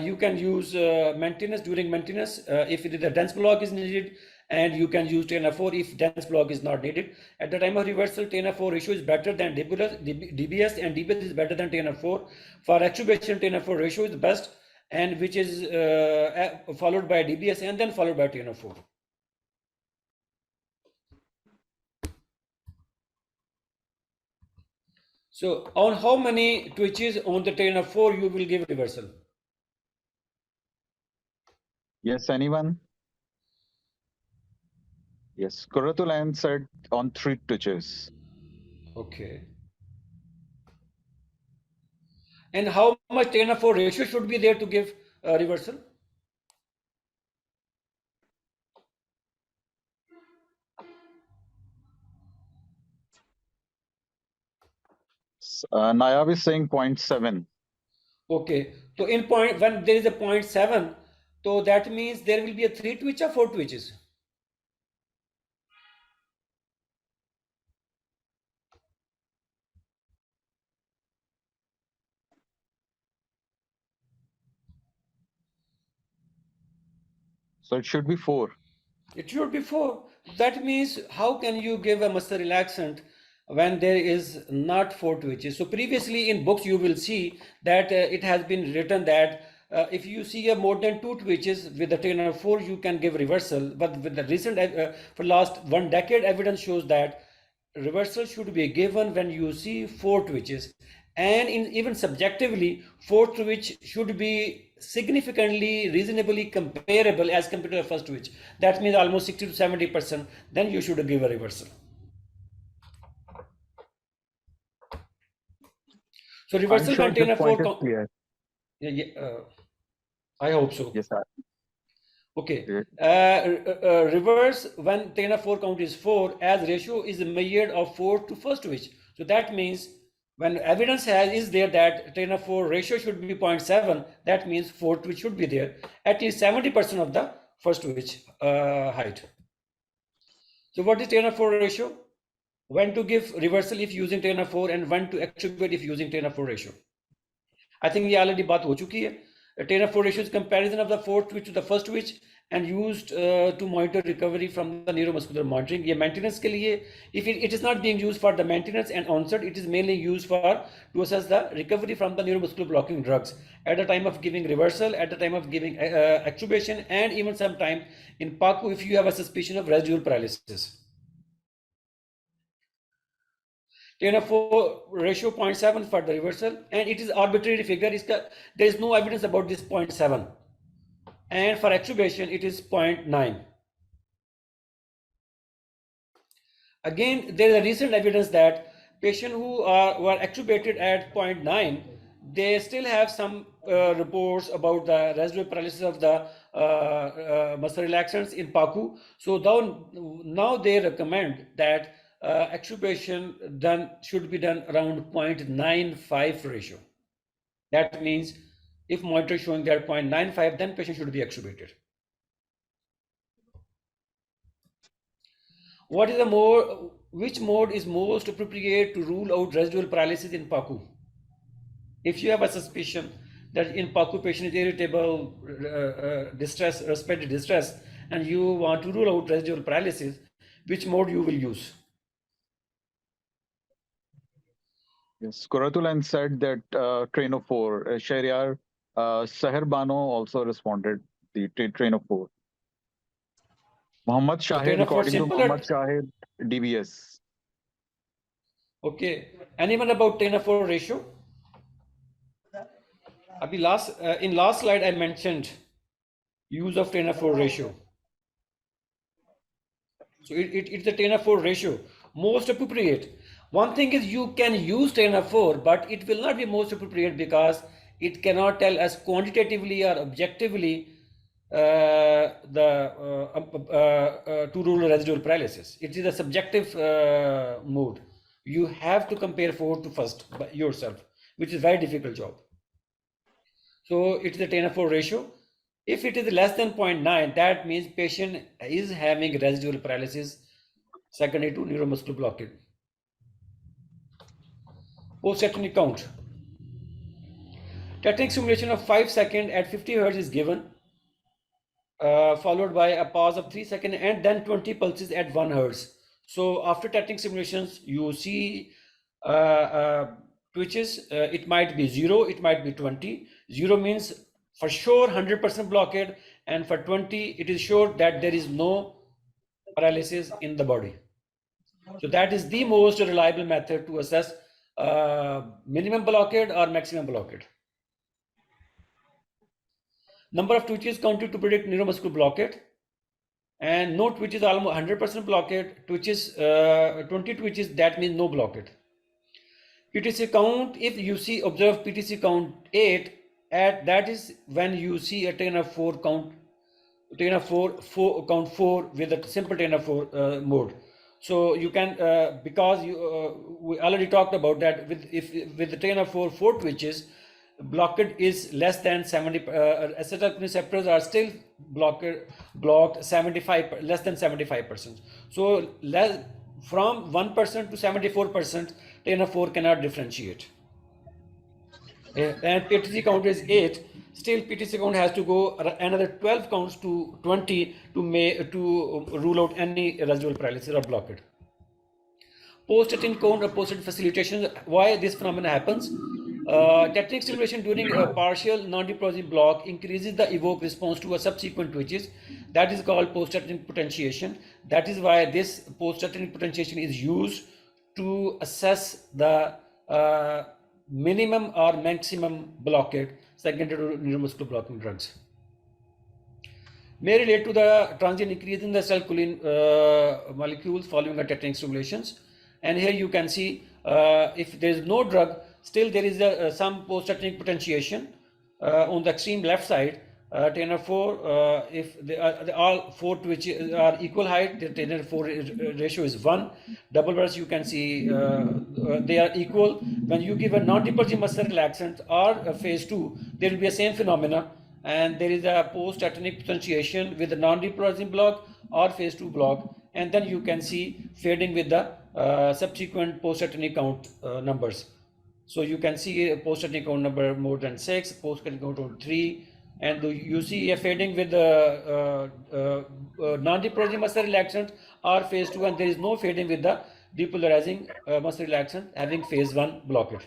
You can use maintenance during maintenance if the dense block is needed, and you can use trainer 4 if dense block is not needed. At the time of reversal, trainer 4 ratio is better than DBS, and DBS is better than trainer 4. For extubation, trainer 4 ratio is the best, and which is followed by DBS and then followed by trainer 4. So on how many twitches on the trainer 4 you will give reversal? Yes, anyone? Yes, Kuratul answered on 3 twitches. Okay. And how much trainer 4 ratio should be there to give reversal? Nayab is saying 0.7. Okay. So in point, when there is a 0.7, so that means there will be a 3 twitch or 4 twitches. So it should be 4. It should be 4. That means how can you give a muscle relaxant when there is not 4 twitches? So previously in books you will see that it has been written that if you see a more than 2 twitches with the trainer 4, you can give reversal. But with the recent, for last 1 decade, evidence shows that reversal should be given when you see 4 twitches, and even subjectively 4th twitch should be significantly reasonably comparable as compared to the first twitch. That means almost 60 to 70%. Then you should give a reversal. So reversal I'm sure this container point 4 is clear. I hope so. Yes, sir. Okay. Yeah. Reverse when trainer 4 count is 4, as ratio is measured of 4 to first twitch. So that means when evidence is there that trainer 4 ratio should be 0.7, that means 4 twitch should be there, at least 70% of the first twitch height. So what is trainer 4 ratio? When to give reversal if using trainer 4, and when to extubate if using trainer 4 ratio. I think ये already बात हो चुकी है. Trainer 4 ratio is comparison of the fourth twitch to the first twitch and used to monitor recovery from the neuromuscular monitoring. ये maintenance के लिए, if it is not being used for the maintenance and onset, it is mainly used for to assess the recovery from the neuromuscular blocking drugs at the time of giving reversal, at the time of giving extubation, and even sometime in PACU if you have a suspicion of residual paralysis. 10/4 ratio 0.7 for the reversal, and it is arbitrary figure. There is no evidence about this 0.7, and for extubation it is 0.9. Again, there is a recent evidence that patients who were extubated at 0.9, they still have some reports about the residual paralysis of the muscle relaxants in PACU. So now they recommend that extubation should be done around 0.95 ratio. That means if monitor showing that 0.95, then patient should be extubated. Which mode is most appropriate to rule out residual paralysis in PACU? If you have a suspicion that in PACU patient is irritable, respiratory distress, and you want to rule out residual paralysis, which mode you will use? Yes, Kuratulan said that train of four. Shahryar Sahar Bano also responded the train of four. Muhammad Shahid, according to Muhammad Shahid, DBS. Okay. Anyone about 10/4 ratio? In last slide I mentioned use of 10/4 ratio. So it's the 10/4 ratio, most appropriate. One thing is you can use 10/4, but it will not be most appropriate because it cannot tell us quantitatively or objectively to rule residual paralysis. It is a subjective mode. You have to compare 4 to first by yourself, which is a very difficult job. So it is a 10/4 ratio. If it is less than 0.9, that means patient is having residual paralysis secondary to neuromuscular blockade. Post-tetanic count. Tetanic stimulation of 5 seconds at 50 Hz is given, followed by a pause of 3 seconds and then 20 pulses at 1 Hz. So after tetanic stimulations, you see twitches. It might be 0, it might be 20. 0 means for sure 100% blockade, and for 20 it is sure that there is no paralysis in the body. So that is the most reliable method to assess minimum blockade or maximum blockade. Number of twitches counted to predict neuromuscular blockade, and no twitches almost 100% blockade. Twitches 20 twitches, that means no blockade. PTC count, if you see observe PTC count 8, that is when you see a 10/4 count, 10/4 count 4 with a simple 10/4 mode. So you can because we already talked about that with the 10/4 4 twitches, blockade is less than 70. Acetylcholine receptors are still blocked 75, less than 75%. So from 1% to 74%, 10/4 cannot differentiate. And PTC count is 8. Still, PTC count has to go another 12 counts to 20 to rule out any residual paralysis or blockade. Post-tetanic count or post-tetanic facilitation. Why this phenomenon happens? Tetanic stimulation during a partial non-depressive block increases the evoked response to a subsequent twitches. That is called post-tetanic potentiation. That is why this post-tetanic potentiation is used to assess the minimum or maximum blockade secondary to neuromuscular blocking drugs. May relate to the transient increase in the acetylcholine molecules following a tetanic stimulations. And here you can see if there is no drug, still there is some post-tetanic potentiation on the extreme left side. 10/4, if all 4 twitches are equal height, the 10/4 ratio is 1. Double burst, you can see they are equal. When you give a non-depressive muscle relaxant or phase 2, there will be a same phenomena, and there is a post-tetanic potentiation with a non-depressive block or phase 2 block, and then you can see fading with the subsequent post-tetanic count numbers. So you can see a post-tetanic count number more than 6, post-tetanic count of 3, and you see a fading with the non-depressive muscle relaxant or phase 2, and there is no fading with the depolarizing muscle relaxant having phase 1 blockade.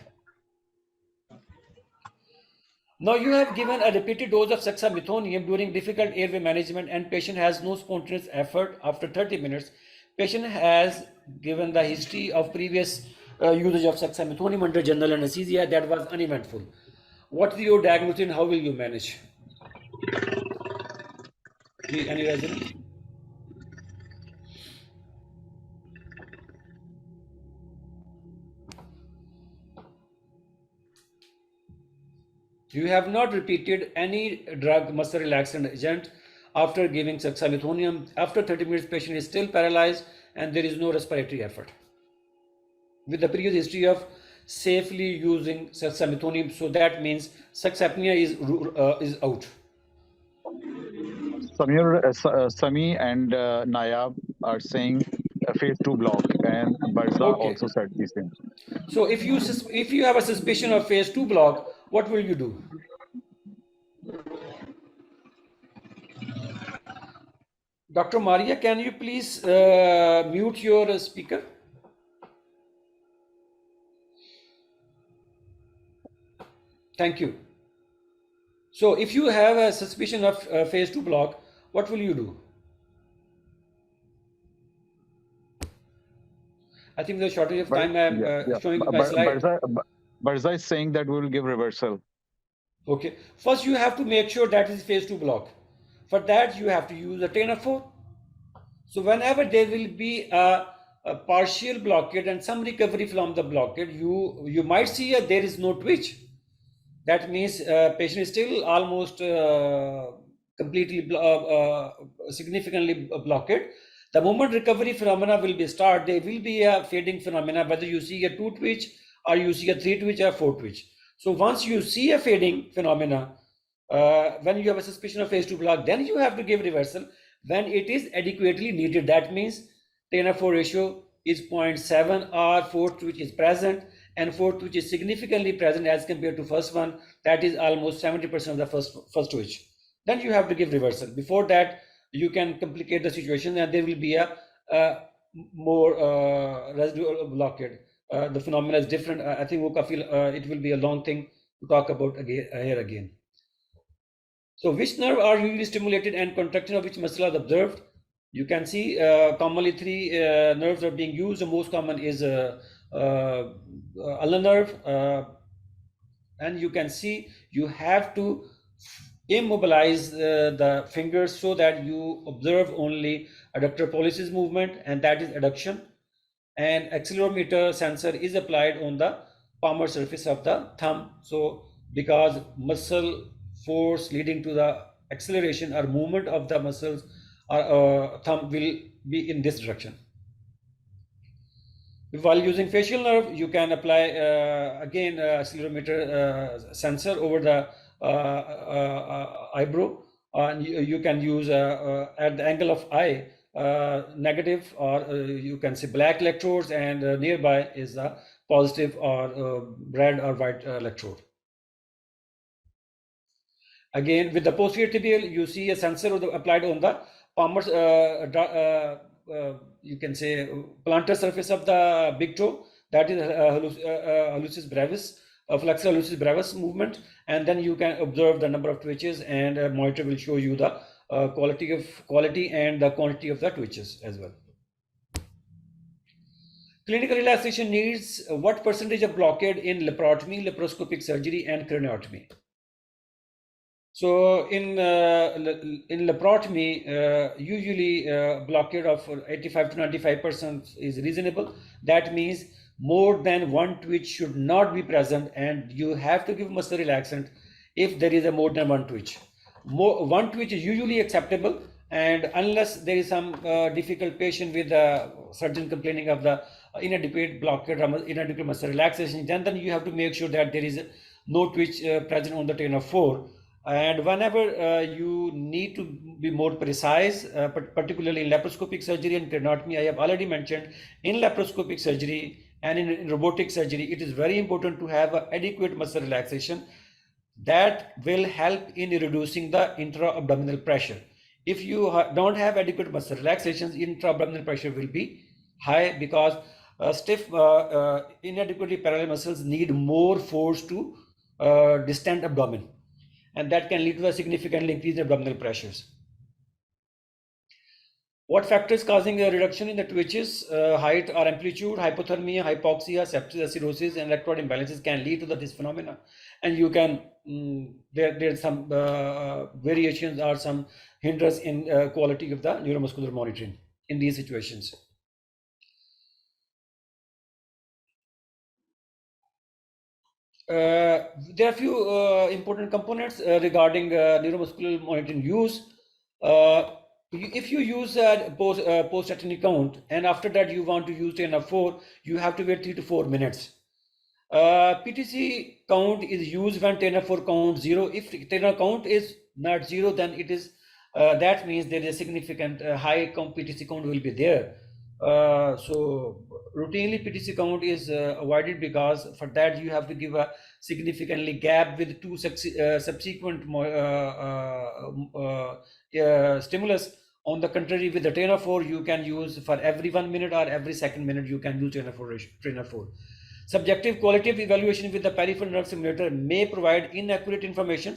Now you have given a repeated dose of dexamethasone during difficult airway management, and patient has no spontaneous effort after 30 minutes. Patient has given the history of previous usage of suxamethonium under general anesthesia that was uneventful. What's your diagnosis and how will you manage? Any resident? You have not repeated any drug muscle relaxant agent after giving suxamethonium. After 30 minutes, patient is still paralyzed and there is no respiratory effort. With the previous history of safely using suxamethonium, so that means such apnea is out. Sami and Nayab are saying phase 2 block, and Barza also said the same. So if you have a suspicion of phase 2 block, what will you do? Dr. Maria, can you please mute your speaker? Thank you. So if you have a suspicion of phase 2 block, what will you do? I think the shortage of time I'm showing my slide. Barza is saying that we will give reversal. Okay. First, you have to make sure that is phase 2 block. For that, you have to use a tenor. So whenever there will be a partial blockade and some recovery from the blockade, you might see there is no twitch. That means patient is still almost completely significantly blocked. The moment recovery phenomena will be start, there will be a fading phenomena, whether you see a 2 twitch or you see a 3 twitch or 4 twitch. So once you see a fading phenomena, when you have a suspicion of phase 2 block, then you have to give reversal when it is adequately needed. That means 10:4 ratio is 0.7 or 4th twitch is present, and 4th twitch is significantly present as compared to first one, that is almost 70% of the first twitch. Then you have to give reversal. Before that, you can complicate the situation and there will be a more residual blockade. The phenomena is different. I think it will be a long thing to talk about here again. So which nerve are usually stimulated and contraction of which muscle are observed? You can see commonly 3 nerves are being used. The most common is ulnar nerve, and you can see you have to immobilize the fingers so that you observe only adductor pollicis movement, and that is adduction, and accelerometer sensor is applied on the palmar surface of the thumb. So because muscle force leading to the acceleration or movement of the muscles or thumb will be in this direction. While using facial nerve, you can apply again accelerometer sensor over the eyebrow, and you can use at the angle of eye negative, or you can say black electrodes, and nearby is a positive or red or white electrode. Again, with the posterior tibial, you see a sensor applied on the palmar, you can say plantar surface of the big toe, that is hallucis brevis, flexor hallucis brevis movement, and then you can observe the number of twitches, and a monitor will show you the quality and the quantity of the twitches as well. Clinical relaxation needs what percentage of blockade in laparotomy, laparoscopic surgery, and craniotomy? So in laparotomy, usually blockade of 85 to 95% is reasonable. That means more than 1 twitch should not be present, and you have to give muscle relaxant if there is a more than 1 twitch. 1 twitch is usually acceptable, and unless there is some difficult patient with a surgeon complaining of the inadequate blockade or inadequate muscle relaxation, then you have to make sure that there is no twitch present on the 10:4. And whenever you need to be more precise, particularly in laparoscopic surgery and craniotomy, I have already mentioned in laparoscopic surgery and in robotic surgery, it is very important to have adequate muscle relaxation that will help in reducing the intra-abdominal pressure. If you don't have adequate muscle relaxations, intra-abdominal pressure will be high, because stiff, inadequately parallel muscles need more force to distend abdomen, and that can lead to a significantly increased abdominal pressures. What factors causing a reduction in the twitches, height or amplitude, hypothermia, hypoxia, sepsis, acidosis, and electrode imbalances can lead to this phenomena. And you can, there's some variations or some hindrance in quality of the neuromuscular monitoring in these situations. There are a few important components regarding neuromuscular monitoring use. If you use post-attenuation count and after that you want to use 10 of 4, you have to wait 3 to 4 minutes. PTC count is used when 10 of 4 count 0. If 10 of count is not 0, then it is that means there is a significant high PTC count will be there. So routinely PTC count is avoided because for that you have to give a significantly gap with 2 subsequent stimulus. On the contrary, with the 10 of 4, you can use for every 1 minute or every second minute you can use 10 of 4. Subjective qualitative evaluation with the peripheral nerve stimulator may provide inaccurate information.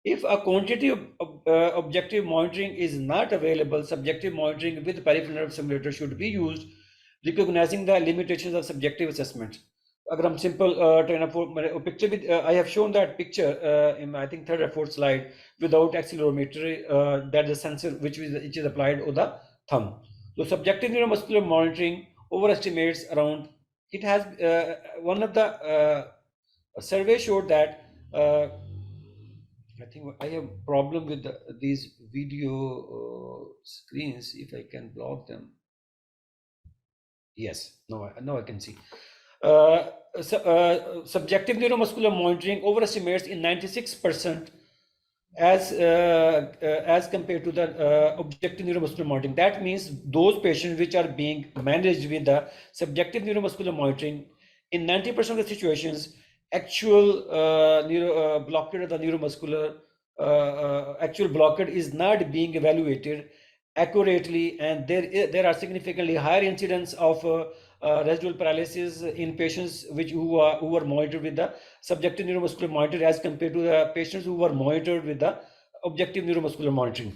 If a quantitative objective monitoring is not available, subjective monitoring with peripheral nerve stimulator should be used, recognizing the limitations of subjective assessment. अगर हम simple picture with I have shown that picture in I think third or fourth slide without accelerometer, that the sensor which is applied on the thumb. So subjective neuromuscular monitoring overestimates around. It has one of the survey showed that I think I have problem with these video screens. If I can block them, yes, now I can see. Subjective neuromuscular monitoring overestimates in 96% as compared to the objective neuromuscular monitoring. That means those patients which are being managed with the subjective neuromuscular monitoring, in 90% of the situations, actual blockade of the neuromuscular actual blockade is not being evaluated accurately, and there are significantly higher incidence of residual paralysis in patients who were monitored with the subjective neuromuscular monitor as compared to the patients who were monitored with the objective neuromuscular monitoring.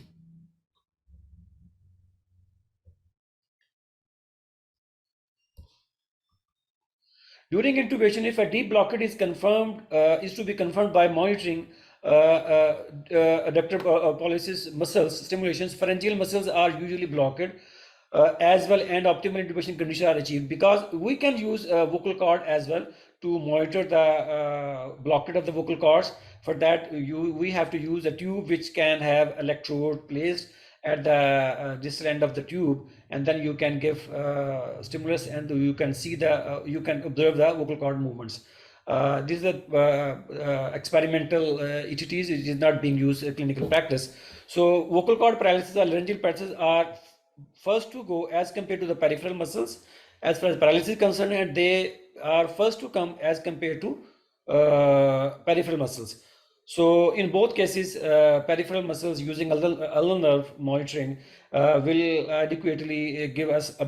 During intubation, if a deep blockade is confirmed, is to be confirmed by monitoring adductor pollicis muscles stimulations. Pharyngeal muscles are usually blocked as well, and optimal intubation conditions are achieved because we can use vocal cord as well to monitor the blockade of the vocal cords. For that, we have to use a tube which can have electrode placed at the distal end of the tube, and then you can give stimulus, and you can see you can observe the vocal cord movements. These are experimental ETTs. It is not being used in clinical practice. So vocal cord paralysis or laryngeal paralysis are first to go as compared to the peripheral muscles as far as paralysis is concerned, and they are first to come as compared to peripheral muscles. So in both cases, peripheral muscles using ulnar nerve monitoring will adequately give us a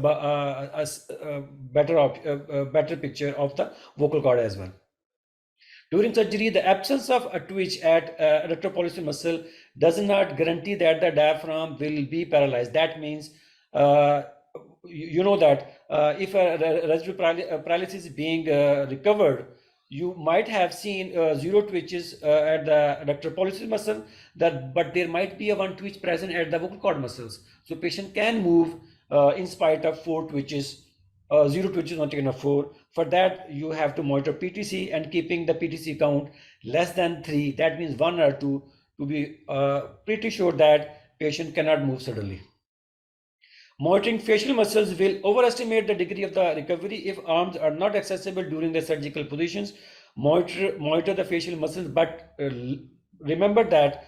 better picture of the vocal cord as well. During surgery, the absence of a twitch at adductor pollicis muscle does not guarantee that the diaphragm will be paralyzed. That means, you know that if a residual paralysis is being recovered, you might have seen 0 twitches at the adductor pollicis muscle, but there might be a 1 twitch present at the vocal cord muscles. So patient can move in spite of 4 twitches. 0 twitches on 10 of 4. For that, you have to monitor PTC, and keeping the PTC count less than 3, that means 1 or 2, to be pretty sure that patient cannot move suddenly. Monitoring facial muscles will overestimate the degree of the recovery. If arms are not accessible during the surgical positions, monitor the facial muscles, but remember that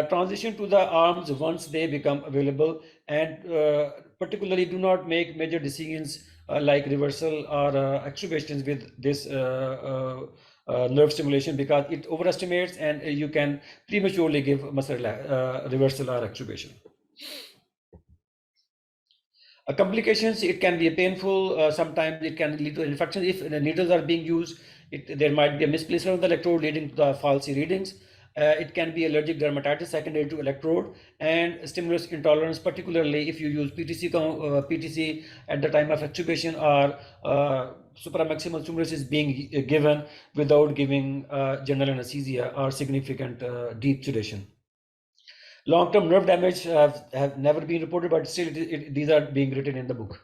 transition to the arms once they become available, and particularly do not make major decisions like reversal or extubations with this nerve stimulation, because it overestimates and you can prematurely give muscle reversal or extubation. Complications, it can be painful. Sometimes it can lead to infection. If the needles are being used, there might be a misplacement of the electrode leading to the falsy readings. It can be allergic dermatitis secondary to electrode, and stimulus intolerance, particularly if you use PTC at the time of extubation, or supramaximal stimulus is being given without giving general anesthesia or significant deep sedation. Long-term nerve damage have never been reported, but still these are being written in the book.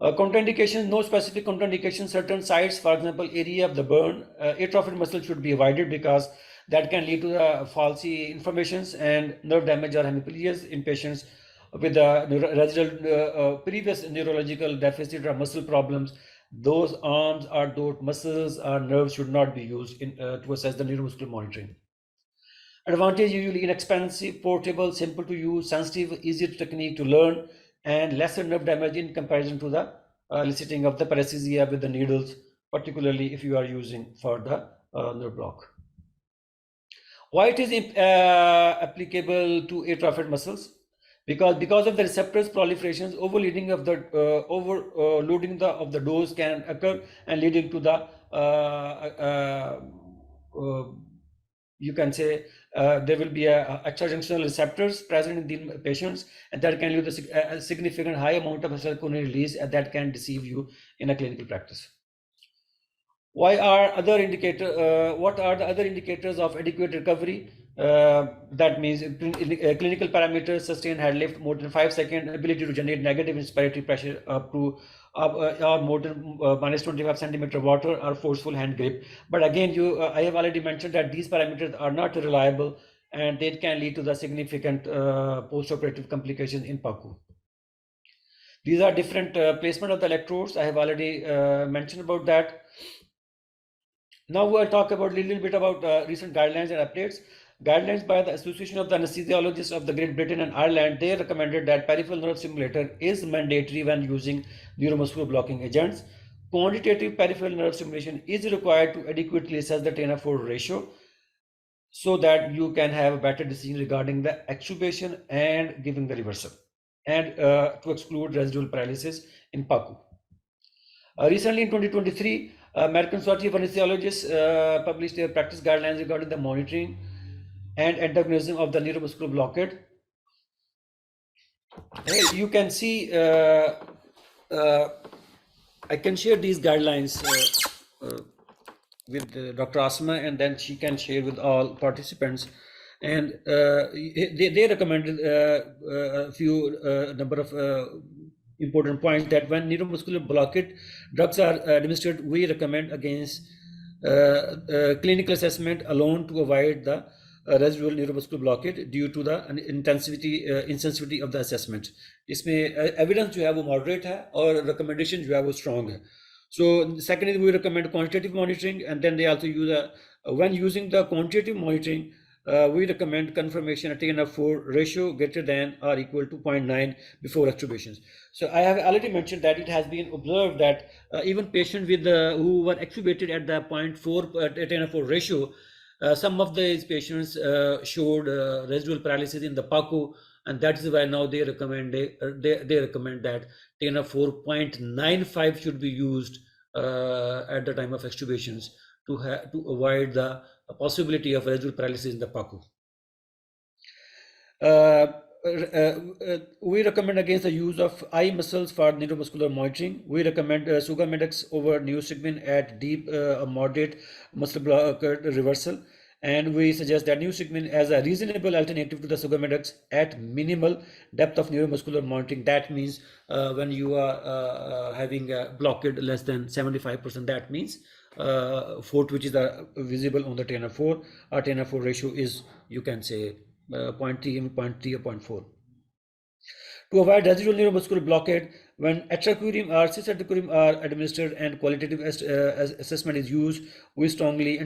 Contraindications, no specific contraindications. Certain sites, for example, area of the burn, atrophied muscle should be avoided because that can lead to faulty informations and nerve damage or hemiplegias in patients with residual previous neurological deficit or muscle problems. Those arms or those muscles or nerves should not be used to assess the neuromuscular monitoring. Advantage: usually inexpensive, portable, simple to use, sensitive, easier technique to learn, and lesser nerve damage in comparison to the eliciting of the paresthesia with the needles, particularly if you are using for the nerve block. Why it is applicable to atrophied muscles? Because of the receptors proliferations, overloading of the of the dose can occur and leading to the you can say there will be a extrajunctional receptors present in the patients, and that can lead to a significant high amount of acetylcholine release, and that can deceive you in a clinical practice. What are the other indicators of adequate recovery? That means clinical parameters: sustained head lift more than 5 seconds, ability to generate negative inspiratory pressure up to or more than minus 25 centimeter water, or forceful hand grip. But again, I have already mentioned that these parameters are not reliable, and they can lead to the significant post-operative complications in PACU. These are different placement of the electrodes. I have already mentioned about that. Now we'll talk about a little bit about recent guidelines and updates. Guidelines by the Association of the Anesthesiologists of the Great Britain and Ireland, they recommended that peripheral nerve stimulator is mandatory when using neuromuscular blocking agents. Quantitative peripheral nerve stimulation is required to adequately assess the 10:4 ratio so that you can have a better decision regarding the extubation and giving the reversal, and to exclude residual paralysis in PACU. Recently in 2023, American Society of Anesthesiologists published their practice guidelines regarding the monitoring and antagonism of the neuromuscular blockade. Here you can see, I can share these guidelines with Dr. Asma, and then she can share with all participants. And they recommended a few number of important points, that when neuromuscular blockade drugs are administered, we recommend against clinical assessment alone to avoid the residual neuromuscular blockade due to the insensitivity of the assessment. इसमें evidence जो है वो moderate है और recommendation जो है वो strong है. So secondly, we recommend quantitative monitoring, and then they also use when using the quantitative monitoring, we recommend confirmation at 10:4 ratio greater than or equal to 0.9 before extubations. So I have already mentioned that it has been observed that even patients with who were extubated at the 0.4 10:4 ratio, some of these patients showed residual paralysis in the PACU, and that is why now they recommend that 10:4.95 should be used at the time of extubations to avoid the possibility of residual paralysis in the PACU. We recommend against the use of eye muscles for neuromuscular monitoring. We recommend Sugammadex over Neostigmine at deep moderate muscle blockade reversal, and we suggest that Neostigmine as a reasonable alternative to the Sugammadex at minimal depth of neuromuscular monitoring. That means when you are having a blockade less than 75%, that means four which is visible on the 10:4. Our 10:4 ratio is, you can say, 0.3 or 0.4. To avoid residual neuromuscular blockade, when atracurium or cisatracurium are administered and qualitative assessment is used, we strongly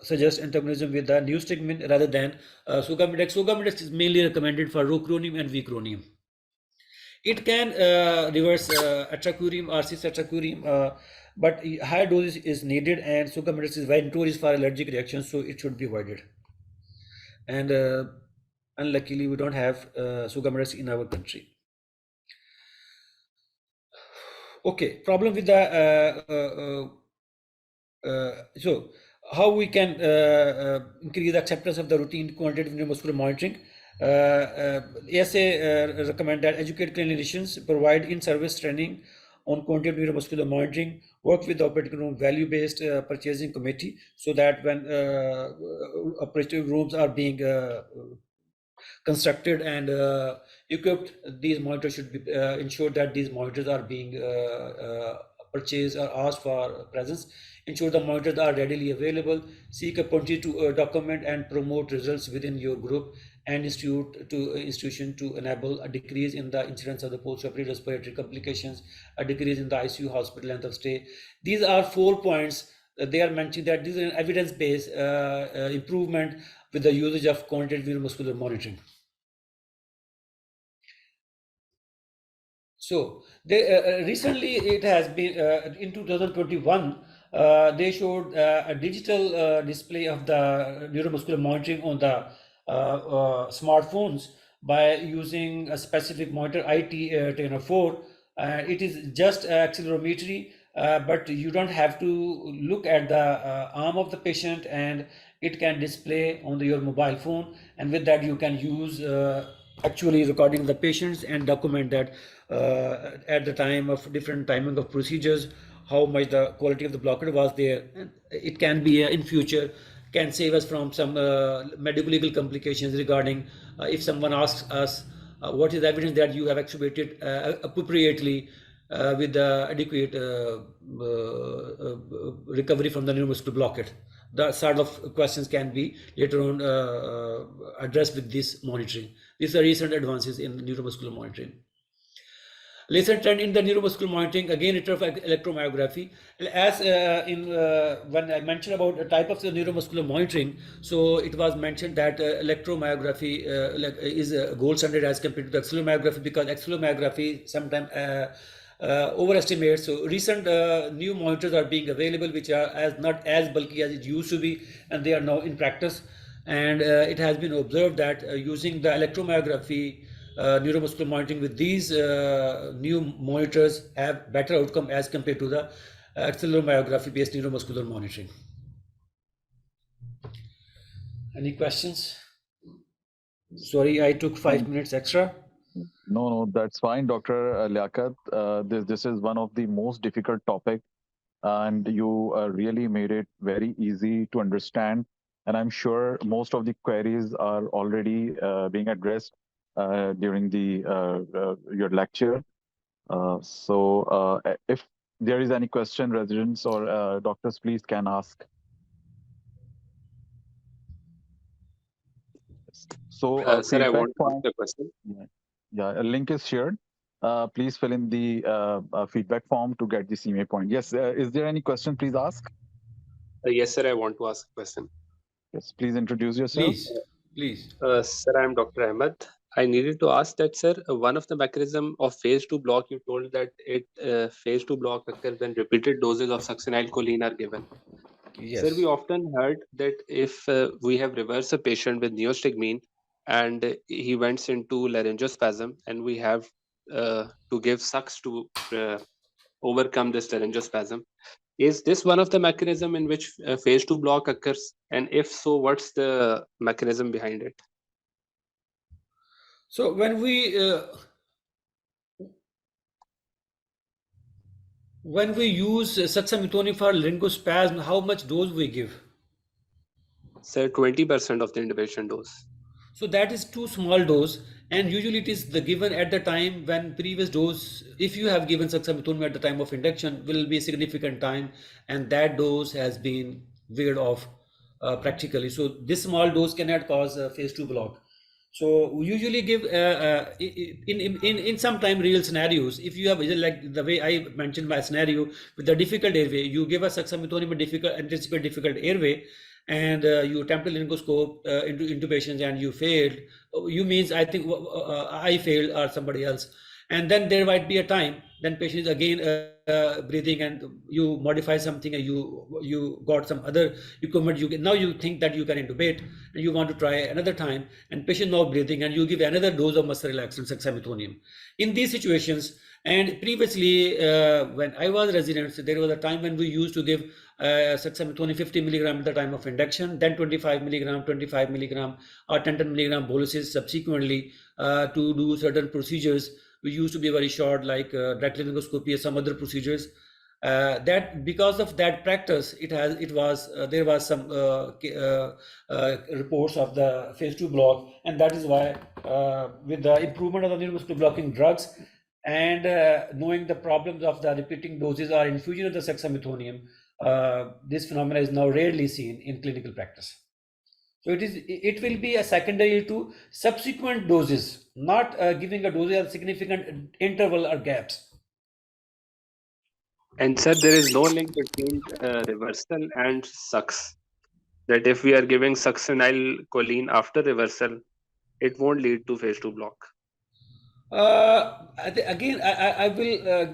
suggest antagonism with the Neostigmine rather than Sugammadex. Sugammadex is mainly recommended for rocuronium and vicronium. It can reverse atracurium or cisatracurium, but higher dose is needed, and Sugammadex is very notorious for allergic reactions, so it should be avoided. And unluckily, we don't have Sugammadex in our country. Okay, problem with the how we can increase the acceptance of the routine quantitative neuromuscular monitoring. ESA recommend that educate clinicians provide in-service training on quantitative neuromuscular monitoring, work with the operating room value-based purchasing committee, so that when operating rooms are being constructed and equipped, these monitors should be ensure that these monitors are being purchased or asked for presence. Ensure the monitors are readily available. Seek a opportunity to document and promote results within your group and institution to enable a decrease in the incidence of the post-operative respiratory complications, a decrease in the ICU hospital length of stay. These are 4 points. They are mentioning that this is an evidence-based improvement with the usage of quantitative neuromuscular monitoring. So they, recently it has been in 2021 they showed a digital display of the neuromuscular monitoring on the smartphones by using a specific monitor IT1004. It is just accelerometry, but you don't have to look at the arm of the patient, and it can display on your mobile phone, and with that you can use actually recording the patients and document that at the time of different timing of procedures, how much the quality of the blockade was there. And it can be in future can save us from some medical legal complications regarding if someone asks us what is the evidence that you have extubated appropriately with the adequate recovery from the neuromuscular blockade. The sort of questions can be later on addressed with this monitoring. These are recent advances in neuromuscular monitoring. Recent trend in the neuromuscular monitoring, again, return of electromyography. As when I mentioned about the type of the neuromuscular monitoring, so it was mentioned that electromyography is a gold standard as compared to the accelerometry, because accelerometry sometimes overestimates. So recent new monitors are being available, which are not as bulky as it used to be, and they are now in practice. And it has been observed that using the electromyography neuromuscular monitoring with these new monitors have better outcome as compared to the accelerometry based neuromuscular monitoring. Any questions? Sorry, I took 5 minutes extra. No, that's fine, Dr. Liaqat. This is one of the most difficult topic, and you really made it very easy to understand. And I'm sure most of the queries are already being addressed during your lecture. So if there is any question, residents or doctors, please can ask. So Sir, I feedback want to ask form. the question. Yeah, a link is shared. Please fill in the feedback form to get the CMA point. Yes, is there any question? Please ask. Yes, sir, I want to ask a question. Yes, please introduce yourself. Please. Sir, I am Dr. Ahmed. I needed to ask that, sir, one of the mechanism of phase 2 block, you told that phase 2 block occurs when repeated doses of succinylcholine are given. Yes. Sir, we often heard that if we have reversed a patient with neostigmine and he went into laryngospasm, and we have to give sucks to overcome this laryngospasm, is this one of the mechanism in which phase 2 block occurs? And if so, what's the mechanism behind it? So when we use succinylcholine for laryngospasm, how much dose we give? Sir, 20% of the intervention dose. So that is too small dose, and usually it is the given at the time when previous dose, if you have given succinylcholine at the time of induction, will be significant time, and that dose has been veered off practically. So this small dose cannot cause a phase 2 block. So we usually give in sometime real scenarios. If you have, like the way I mentioned my scenario with the difficult airway, you give a succinylcholine with anticipate difficult airway, and you attempt a laryngoscope into patients and you failed. You means I think I failed or somebody else, And then there might be a time, then patient is again breathing, and you modify something, and you got some other equipment, now you think that you can intubate, and you want to try another time, and patient now breathing, and you give another dose of muscle relaxant, dexamethasone. In these situations, and previously when I was resident, there was a time when we used to give dexamethasone 50 milligram at the time of induction, then 25 milligram or 10 milligram boluses subsequently to do certain procedures. We used to be very short, like direct laryngoscopy or some other procedures. That because of that practice, there was some reports of the phase 2 block, and that is why with the improvement of the neuromuscular blocking drugs and knowing the problems of the repeating doses or infusion of the dexamethasone, this phenomenon is now rarely seen in clinical practice. So it will be a secondary to subsequent doses, not giving a dose at significant interval or gaps. And sir, there is no link between reversal and sux. That if we are giving succinylcholine after reversal, it won't lead to phase 2 block. Again, I will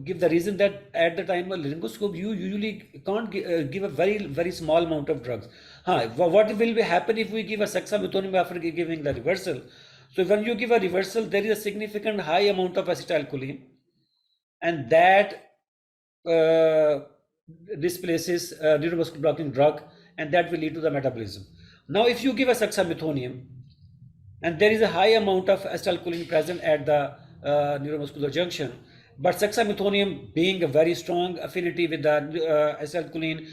give the reason that at the time of laryngoscope, you usually can't give a very small amount of drugs. What will be happen if we give a dexamethasone after giving the reversal? So when you give a reversal, there is a significant high amount of acetylcholine, and that displaces neuromuscular blocking drug, and that will lead to the metabolism. Now, if you give a dexamethasone, and there is a high amount of acetylcholine present at the neuromuscular junction, but dexamethasone being a very strong affinity with the acetylcholine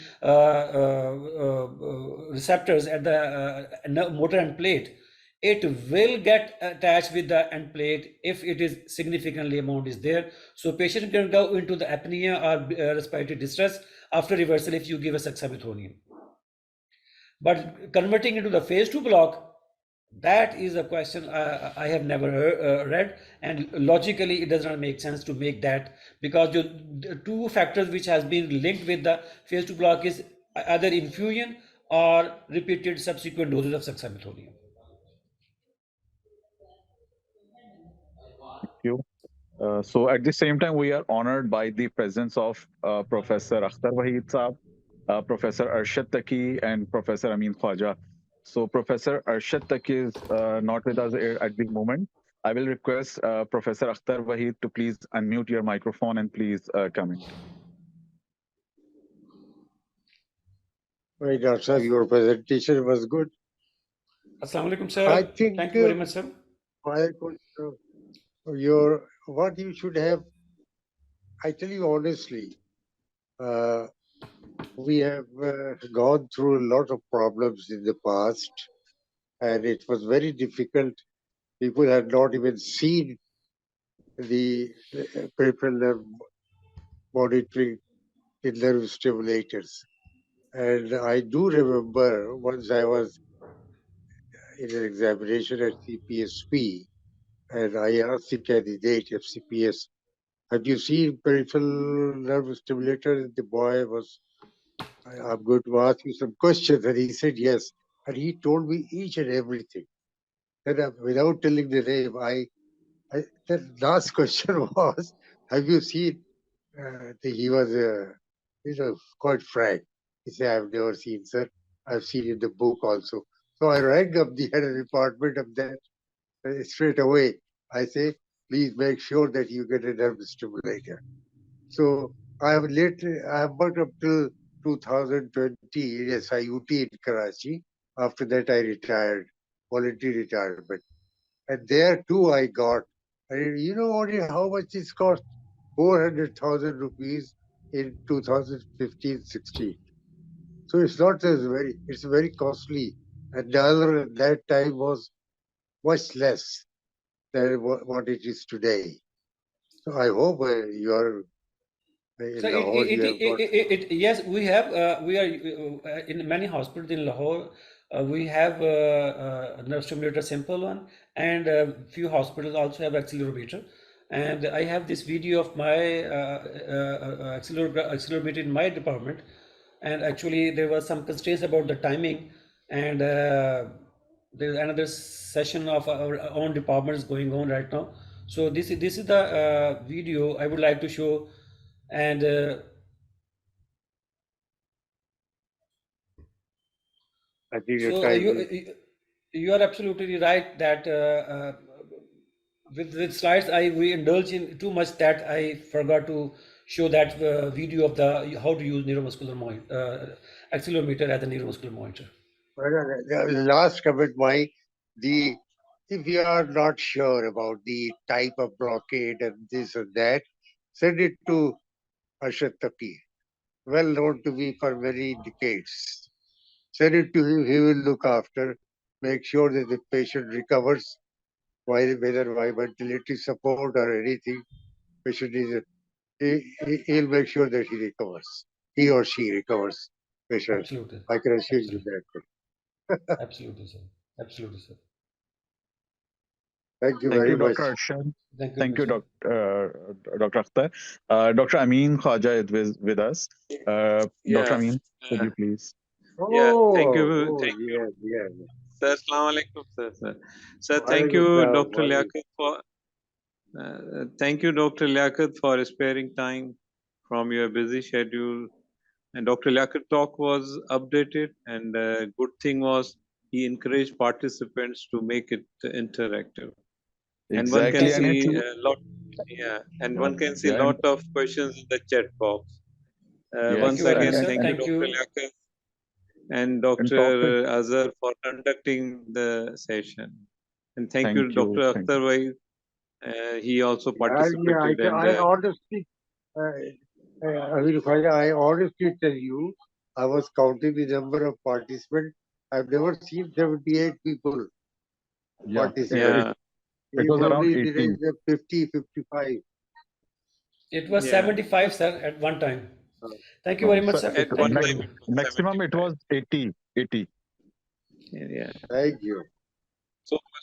receptors at the motor end plate, it will get attached with the end plate if it is significantly amount is there. So patient can go into the apnea or respiratory distress after reversal if you give a dexamethasone. But converting into the phase 2 block, that is a question I have never read, and logically it does not make sense to make that, because the two factors which has been linked with the phase 2 block is either infusion or repeated subsequent doses of dexamethasone. Thank you. So at the same time, we are honored by the presence of Professor Akhtar Wahid Saab, Professor Arshad Taki, and Professor Amin Khwaja. So Professor Arshad Taki is not with us at the moment. I will request Professor Akhtar Wahid to please unmute your microphone and please comment. Right, Dr. Saab, your presentation was good. Assalamu alaikum, sir. I think Thank you very much, sir. What you should have, I tell you honestly, we have gone through a lot of problems in the past, and it was very difficult. People had not even seen the peripheral nerve monitoring in nerve stimulators. And I do remember once I was in an examination at CPSP, and I asked the candidate of CPS, have you seen peripheral nerve stimulator? And the boy was, I'm going to ask you some questions. And he said yes. And he told me each and everything. And without telling the name, the last question was, have you seen? He was, quite frank. He said, I've never seen, sir. I've seen in the book also. So I rang up the head of department of that straight away. I say, please make sure that you get a nerve stimulator. So I have worked up till 2020 in SIUT in Karachi. After that, I retired, voluntary retirement. And there too I got, you know how much it cost? 400,000 rupees in 2015-16. So it's not it's very costly. And the other at that time was much less than what it is today. So I hope you are in So Lahore. yes, we are in many hospitals in Lahore. We have a nerve stimulator, simple one, and a few hospitals also have accelerometer. And I have this video of my accelerometer in my department. And actually, there was some constraints about the timing, and there's another session of our own departments going on right now. So this is the video I would like to show, and I think the so time is. you are absolutely right that with slides we indulge in too much that I forgot to show that video of the how to use neuromuscular accelerometer as a neuromuscular monitor. The last comment, Mike, if you are not sure about the type of blockade and this and that, send it to Arshad Taqi, well known to me for many decades. Send it to him, he will look after, make sure that the patient recovers, whether by ventilative support or anything, patient is, he'll make sure that he recovers. He or she recovers. Patient. Absolutely. I can assure you Absolutely. that. Absolutely, sir. Absolutely, sir. Thank you Thank very you, much. Dr. Arshad. Thank you, Thank you, sir. Dr. Akhtar. Dr. Amin Khwaja is with us. Dr. Yeah. Amin, could you please? Yeah. Thank you. Oh, Thank you. yes, yes. Sir, Assalamu alaikum, sir. Sir, thank Walaikum you, salam, Dr. walaikum. Liaqat, for thank you, Dr. Liaqat, for sparing time from your busy schedule. And Dr. Liaqat talk was updated, and good thing was he encouraged participants to make it interactive. And one can Exactly. And Thank it's, see a lot, yeah, and one can see a yeah, lot of questions in the chat box. Thank Once you very much, again, sir. thank you, Thank Dr. you. Liaqat and and topic. Dr. Azhar for conducting the session. And thank you, Thank you. Dr. Thank Akhtar Bhai. He also Yeah, participated, and I honestly, Amir Khwaja, I honestly tell you, I was counting the number of participants. I've never seen 78 people Yeah, participate. yeah, it He was around probably in 80. the range of 50, 55. It was yeah. 75, sir, at one time. Uh, Thank you very much, So sir. At Thank one you very time, much. it was maximum it 75. was 80. Yeah. Thank you.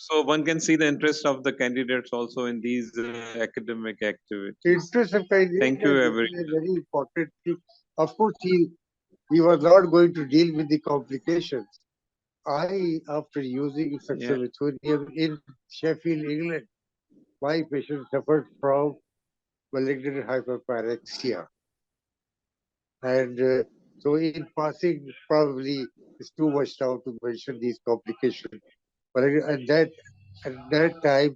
So one can see the interest of the candidates also in these academic activities. Interest of Thank you, this everyone. is a very important thing. Of course, he was not going to deal with the complications. After using Yeah, saxagliptin in Sheffield, England, my patient suffered from malignant hyperpyrexia. And so in passing, probably it's too much now to mention these complications. But at that time,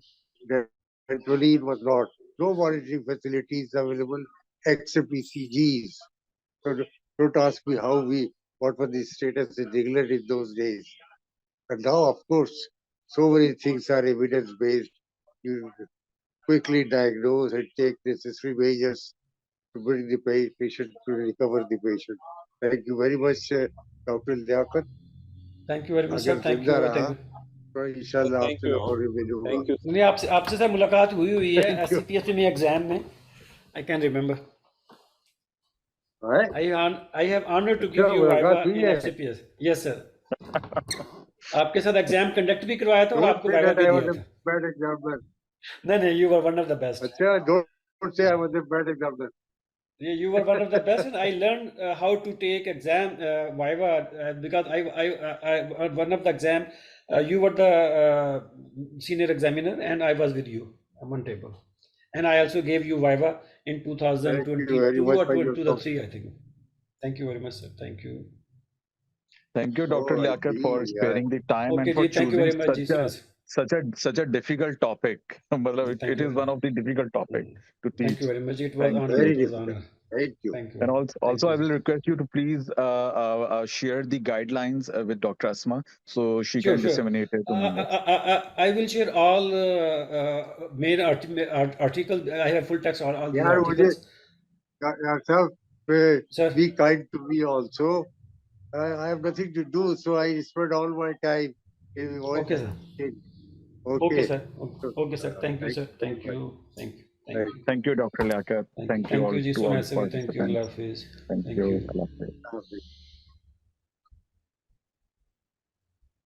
Ventoline was not. No monitoring facilities available except ECGs. So don't ask me what was the status in England in those days. And now, of course, so many things are evidence-based. You quickly diagnose and take necessary measures to bring the patient to recover the patient. Thank you very much, Dr. Liaqat. Thank you very much, sir. अगर Thank जिंदा you. रहा Thank you. तो इंशाल्लाह thank आपसे you. Lahore में मिलूंगा. Thank you. नहीं आपसे सर मुलाकात हुई है Thank you. SCPS में एग्जाम में. I can remember. Right? I have honor to give अच्छा you मुलाकात viva हुई in है. FCPS. Yes, sir. आपके साथ एग्जाम कंडक्ट भी करवाया था और Don't आपको say वाइवा that भी I दिया was a था. bad examiner. नहीं, you were one of the best. अच्छा, don't say I was a bad examiner. You were one of the best, and I learned how to take exam viva because I one of the exam you were the senior examiner and I was with you on one table, and I also gave you viva in Thank you very 2022 much or for your 2023, I think. Thank you very much, sir. Thank you. Thank you, Dr. Oh, I Liaqat, for see. Yeah. sparing the time and Okay, for ji, thank you choosing very much, ji, Suresh. such a difficult topic. मतलब Ji, thank it you is very one much. of the difficult topic to Thank you teach. very much. It was Thank honor. you. Very It was difficult. honor. Thank you. Thank you. And Thank you, I sir. will request you to please share the guidelines with Dr. Asma so she Sure, can sure. disseminate it to members. I will share all main article. I have full text on all these यार मुझे articles. yourself Sir, be kind to me also. I have nothing to do, so I spend all my time in one okay, sir. thing. Okay, Okay. sir. Okay, sir. Thank you, Thank sir. you very Thank much. you. Thank you. Thank Thank you. Thank you, Dr. Liaqat. Thank you Thank all you, ji, to all Sumer the sir. Thank you. Allah participants. Hafiz. Thank Thank you. you. Allah Hafiz. you.